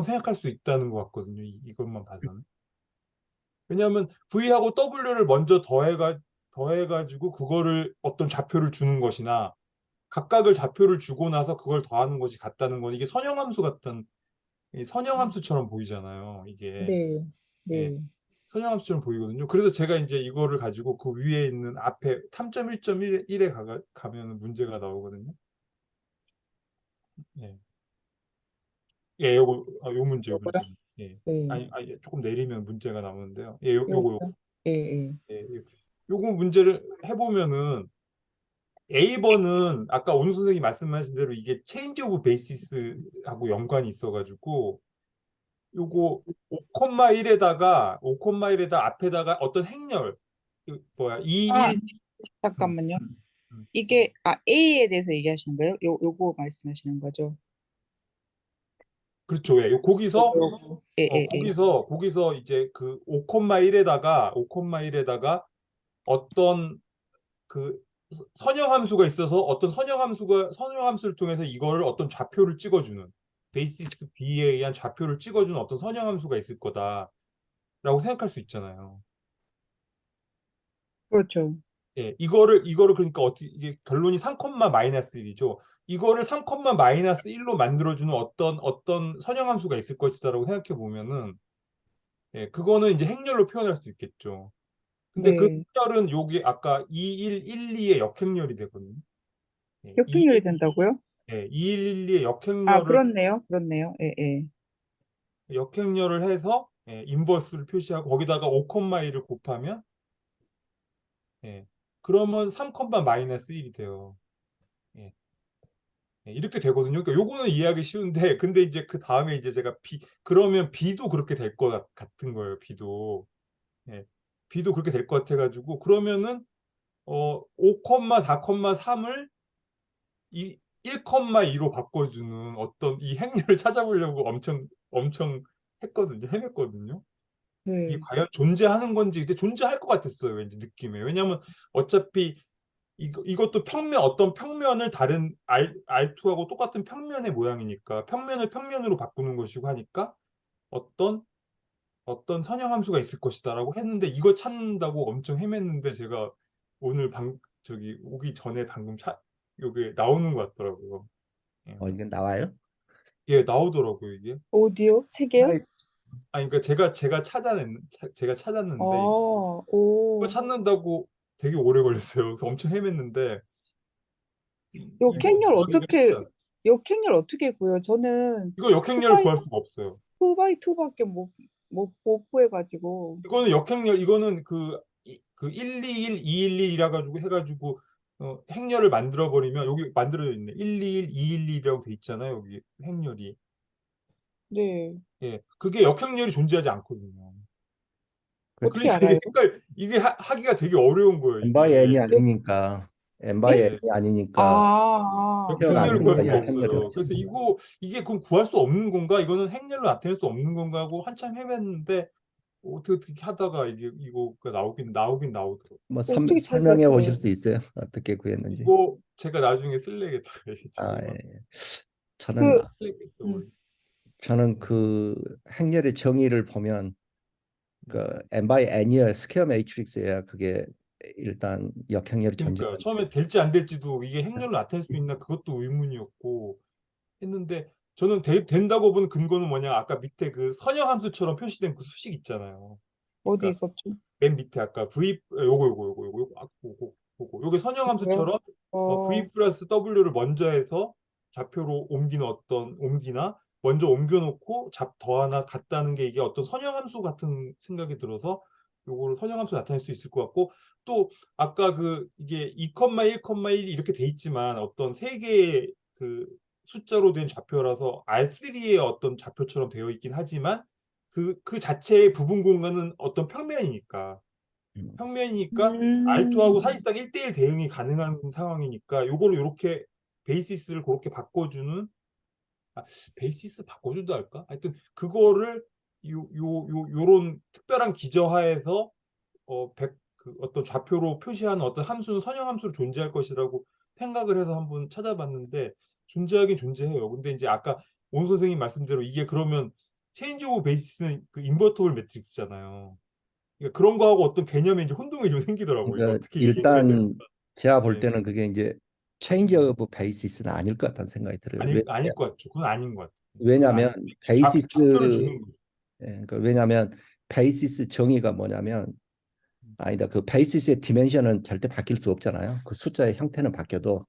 생각할 수 있다는 것 같거든요. 이것만 봐서는. 왜냐하면 V하고 W를 먼저 더해가지고 그거를 어떤 좌표를 주는 것이나 각각을 좌표를 주고 나서 그걸 더하는 것이 같다는 건 이게 선형함수처럼 보이잖아요. 이게. 네. 예. 네. 선형함수처럼 보이거든요. 그래서 제가 이제 이거를 가지고 그 위에 있는 앞에 탐점 1.1에 가면 문제가 나오거든요. 예. 예, 요 문제. 요거요? 예. 네. 아니, 조금 내리면 문제가 나오는데요. 예, 요거. 요거요? 예, 예. 예, 요거 문제를 해보면은 A번은 아까 오늘 선생님이 말씀하신 대로 이게 체인지 오브 베이시스하고 연관이 있어가지고 요거 5,1에다가 앞에다가 어떤 행렬 뭐야 2, 아, 1 잠깐만요. 이게 A에 대해서 얘기하시는 거예요? 요거 말씀하시는 거죠? 그렇죠. 예. 거기서 요거. 예, 예, 예. 거기서 이제 그 5,1에다가 어떤 그 선형함수가 있어서 어떤 선형함수를 통해서 이거를 어떤 좌표를 찍어주는 베이시스 B에 의한 좌표를 찍어주는 어떤 선형함수가 있을 거다라고 생각할 수 있잖아요. 그렇죠. 예, 이거를 그러니까 어떻게 이게 결론이 3, 마이너스 1이죠. 이거를 3, 마이너스 1로 만들어주는 어떤 선형함수가 있을 것이다라고 생각해 보면은 예, 그거는 이제 행렬로 표현할 수 있겠죠. 근데 그 네. 행렬은 여기 아까 2, 1, 1, 2의 역행렬이 되거든요. 예, 역행렬이 된다고요? 2, 1, 1, 2의 아, 그렇네요. 예, 예. 역행렬을 해서 인버스를 표시하고 거기다가 5,1을 곱하면 예, 그러면 3, 마이너스 1이 돼요. 예. 이렇게 되거든요. 그러니까 요거는 이해하기 쉬운데 근데 이제 그 다음에 이제 제가 그러면 B도 그렇게 될 것 같은 거예요. B도. 예. B도 그렇게 될 것 같아가지고 그러면은 5, 4,3을 이 1,2로 바꿔주는 어떤 이 행렬을 찾아보려고 엄청 헤맸거든요. 이게 네. 과연 존재하는 건지 근데 존재할 것 같았어요. 왠지 느낌에. 왜냐하면 어차피 이것도 어떤 평면을 다른 R2하고 똑같은 평면의 모양이니까 평면을 평면으로 바꾸는 것이고 하니까 어떤 선형함수가 있을 것이다라고 했는데 이거 찾는다고 엄청 헤맸는데 제가 오늘 저기 오기 전에 방금 여기 나오는 것 같더라고요. 예, 이게 나와요? 예, 나오더라고요 이게. 어디요? 책이요? 아니 그러니까 제가 찾았는데 이거 오. 찾는다고 되게 오래 걸렸어요. 그래서 엄청 헤맸는데 이거 역행렬 구하기가 쉽지 어떻게, 않아요. 역행렬 어떻게 구해요? 저는 이거 역행렬을 구할 수가 없어요. 2x2밖에 못 구해가지고. 이거는 역행렬, 이거는 그 121, 211이라 가지고 해가지고 행렬을 만들어 버리면 여기 만들어져 있네. 121, 211이라고 돼 있잖아요. 여기 행렬이. 네. 예, 그게 역행렬이 존재하지 않거든요. 어떻게 그러니까 이게 알아요? 이게 하기가 되게 어려운 거예요. n by n이 이게 아니니까 n by 네? 예, n이 아니니까 아, 역행렬을 구할 태어나니까 수가 역행렬이 없어요. 없죠. 그래서 이게 그럼 구할 수 없는 건가? 이거는 행렬로 나타낼 수 없는 건가 하고 한참 헤맸는데 어떻게 하다가 이거가 나오긴 나오더라고요. 뭐 어떻게 설명해 보실 찾으셨어요? 수 있어요? 어떻게 구했는지. 이거 제가 나중에 쓸래겠다. 아, 지금 예. 저는 그, 쓸래겠다. 음, 그 행렬의 정의를 보면 그 n by n이야 스퀘어 매트릭스야 그게 일단 역행렬이 그러니까 존재하는. 처음에 될지 안 될지도 이게 행렬로 나타낼 수 있나 그것도 의문이었고 했는데 저는 된다고 본 근거는 뭐냐 아까 밑에 그 선형함수처럼 표시된 그 수식 있잖아요. 어디 그러니까 있었죠? 맨 밑에 아까 요게 뭐요? 선형함수처럼 어, v 플러스 w를 먼저 해서 좌표로 옮기나 먼저 옮겨놓고 더 하나 같다는 게 이게 어떤 선형함수 같은 생각이 들어서 요거를 선형함수 나타낼 수 있을 것 같고 또 아까 이게 2,1,1 이렇게 돼 있지만 어떤 세 개의 그 숫자로 된 좌표라서 R3의 어떤 좌표처럼 되어 있긴 하지만 그 자체의 부분 공간은 어떤 평면이니까 R2하고 음, 사실상 1대1 대응이 가능한 상황이니까 요거를 요렇게 베이시스를 그렇게 바꿔주는 베이시스 바꿔준다 할까? 하여튼 그거를 요런 특별한 기저하에서 어떤 좌표로 표시하는 어떤 함수는 선형함수로 존재할 것이라고 생각을 해서 한번 찾아봤는데 존재하긴 존재해요. 근데 이제 아까 온 선생님 말씀대로 이게 그러면 체인지 오브 베이시스는 그 인버터블 매트릭스잖아요. 그러니까 그런 거하고 어떤 개념에 이제 혼동이 좀 생기더라고요. 이거 그러니까 어떻게 얘기해야 될까? 일단 제가 볼 예. 때는 그게 이제 체인지 오브 베이시스는 아닐 것 같다는 생각이 들어요. 아닐 것 같죠. 그건 아닌 것 같아요. 그건 왜냐하면 아닌데 베이시스 좌표를 주는 거죠. 그러니까 왜냐하면 베이시스 정의가 뭐냐면 아니다 그 베이시스의 디멘션은 절대 바뀔 수 없잖아요. 그 숫자의 형태는 바뀌어도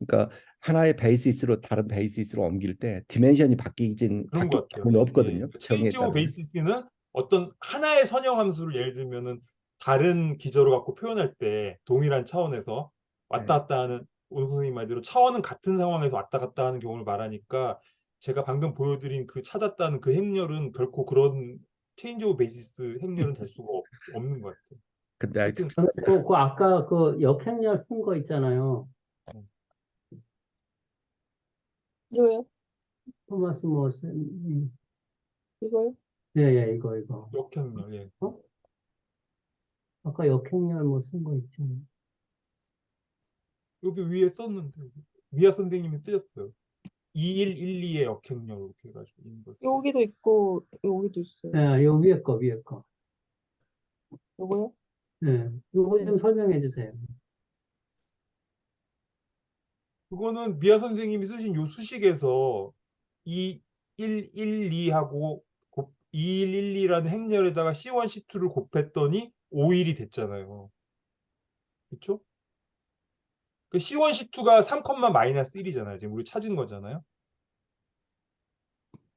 그러니까 하나의 베이시스로 다른 베이시스로 옮길 때 디멘션이 그런 바뀔 것 같아요. 경우는 예. 없거든요. 정의에 체인지 오브 따르면. 베이시스는 어떤 하나의 선형 함수를 예를 들면은 다른 기저로 갖고 표현할 때 동일한 차원에서 네. 왔다 갔다 하는 온 선생님 말대로 차원은 같은 상황에서 왔다 갔다 하는 경우를 말하니까 제가 방금 보여드린 그 찾았다는 그 행렬은 결코 그런 체인지 오브 베이시스 행렬은 될 수가 없는 것 같아요. 근데 하여튼 하여튼 그 아까 그 역행렬 쓴 거 있잖아요. 이거요? 토마스 모스. 이거요? 예, 예, 이거. 역행렬. 예. 어? 아까 역행렬 뭐 쓴 거 있잖아요. 여기 위에 썼는데 미아 선생님이 쓰셨어요. 2112의 역행렬 이렇게 해가지고 인버스. 여기도 있고, 여기도 있어요. 예, 요 위에 거. 요거요? 예, 요거 네. 좀 설명해 주세요. 그거는 미아 선생님이 쓰신 요 수식에서 2112하고 2112라는 행렬에다가 C1, C2를 곱했더니 51이 됐잖아요. 그쵸? 그 C1, C2가 3, 마이너스 1이잖아요. 지금 우리 찾은 거잖아요.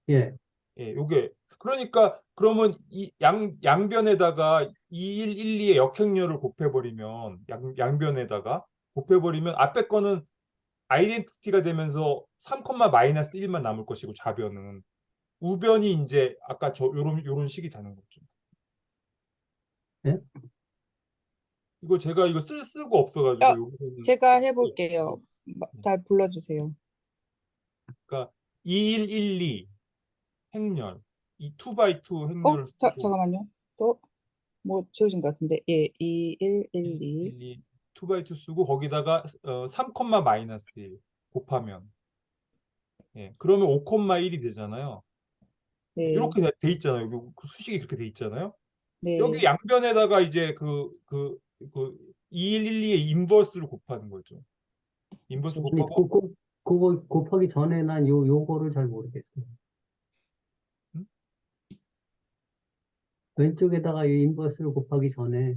예, 예, 요게 그러니까 그러면 이 양변에다가 2112의 역행렬을 곱해버리면 양변에다가 곱해버리면 앞에 거는 아이덴티티가 되면서 3, 마이너스 1만 남을 것이고 좌변은 우변이 이제 아까 요런 식이 되는 거죠. 예? 이거 제가 이거 쓸 수가 없어가지고 아, 여기서는 제가 쓸 수가 해볼게요. 없고. 잘 불러주세요. 그러니까 2112 행렬 이 2x2 행렬을 쓰고 잠깐만요. 또, 뭐, 지워진 것 같은데. 예, 2112. 112 2x2 쓰고 거기다가 3, 마이너스 1 곱하면 그러면 5,1이 되잖아요. 네, 이렇게 돼 있잖아요. 여기 그 수식이 그렇게 돼 있잖아요. 네, 여기 양변에다가 이제 그 2112의 인버스를 곱하는 거죠. 인버스 그렇죠. 아니, 곱하고 그거 곱하기 전에 난 요거를 잘 모르겠어요. 음? 왼쪽에다가 이 인버스를 곱하기 전에,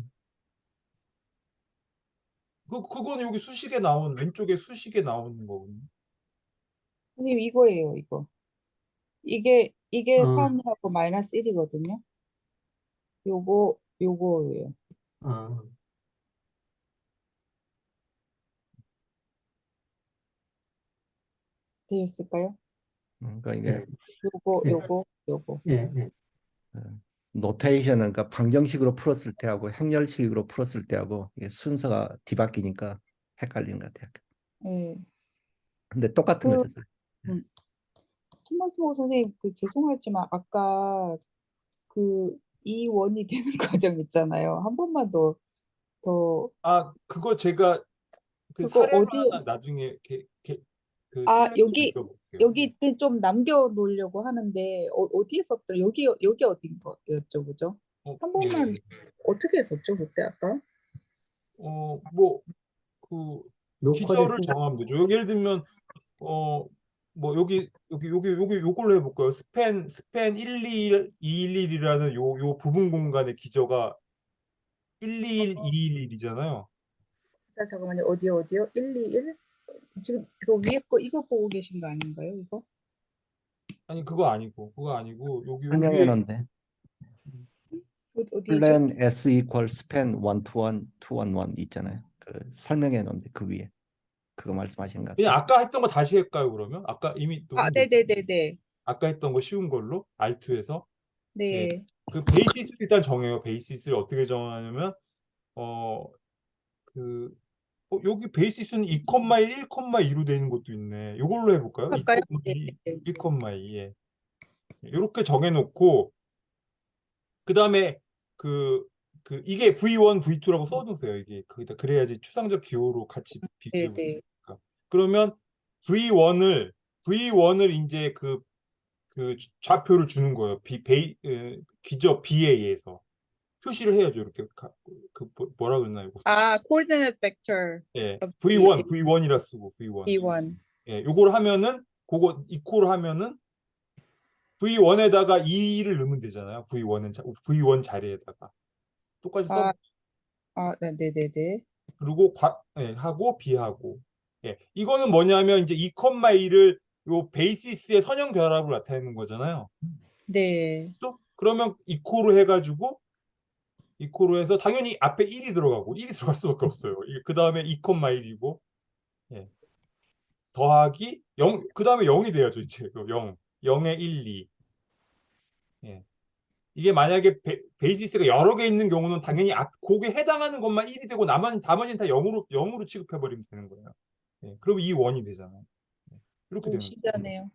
그거는 여기 수식에 나온 왼쪽에 수식에 나오는 거거든요. 선생님 이거예요, 이거. 이게 아, 3하고 마이너스 1이거든요. 요거예요. 아, 되셨을까요? 그러니까 예, 이게 예, 요거. 예, 예. 어, 노테이션은 그러니까 방정식으로 풀었을 때하고 행렬식으로 풀었을 때하고 이게 순서가 뒤바뀌니까 헷갈리는 것 같아요. 예. 근데 똑같은 그, 거죠. 음, 토마스 모 선생님, 죄송하지만 아까 이 원이 되는 과정 있잖아요. 한 번만 더, 그거 제가 그 그거 사례로 어디, 하나 나중에 그 슬라이드 올려볼게요. 여기 좀 남겨 놓으려고 하는데, 어디에 썼더라? 여기 어딘 거였죠, 그죠? 한 번만 예. 어떻게 했었죠, 그때 아까? 뭐 그 로컬 기저를 했으면, 정하면 되죠. 예를 들면 뭐 여기 요걸로 해볼까요? 스팬 211이라는 요 부분 공간의 기저가 121, 211이잖아요. 자, 잠깐만요. 어디요? 121? 지금 이거 위에 거 이거 보고 계신 거 아닌가요, 이거? 아니 그거 아니고 여기 설명해 위에 놓은데 어디죠? 플랜 S equal span 1 to 1, 2 1 1 있잖아요. 그 설명해 놓은데 그 위에 그거 말씀하시는 것 그냥 같아요. 아까 했던 거 다시 할까요, 그러면? 아까 이미 또 아, 한 게 네네네네. 아까 했던 거 쉬운 걸로 R2에서 예. 네. 그 베이시스 일단 정해요. 베이시스를 어떻게 정하냐면 어 그 여기 베이시스는 2,1, 1,2로 되는 것도 있네. 이걸로 해볼까요? 할까요? 2,1, 네. 1,2. 예. 이렇게 정해놓고 그 다음에 이게 V1, V2라고 써두세요. 이게 거기다 그래야지 추상적 기호로 같이 비교해 볼 수 네네. 있으니까. 그러면 V1을 이제 그 좌표를 주는 거예요. 기저 B에 의해서 표시를 해야죠. 이렇게 뭐라 그랬나 이거. 아, coordinate vector 예, of V1이라 쓰고 V1. B1. 예, 요걸 하면은 그거 이코를 하면은 V1에다가 2를 넣으면 되잖아요. V1 자리에다가 똑같이 써. 아, 네네네네. 그리고 하고 B하고. 예, 이거는 뭐냐면 이제 2,2를 요 베이시스의 선형 결합으로 나타내는 거잖아요. 네. 또 그러면 이코로 해가지고 이코로 해서 당연히 앞에 1이 들어가고 1이 들어갈 수밖에 없어요. 그 다음에 2,1이고 예. 더하기 0, 그 다음에 0이 돼야죠. 이제 0, 0에 1, 2. 예. 이게 만약에 베이시스가 여러 개 있는 경우는 당연히 곡에 해당하는 것만 1이 되고 나머지는 다 0으로 취급해버리면 되는 거예요. 예. 그럼 이 원이 되잖아요. 예. 이렇게 오, 되는 거예요. 신기하네요.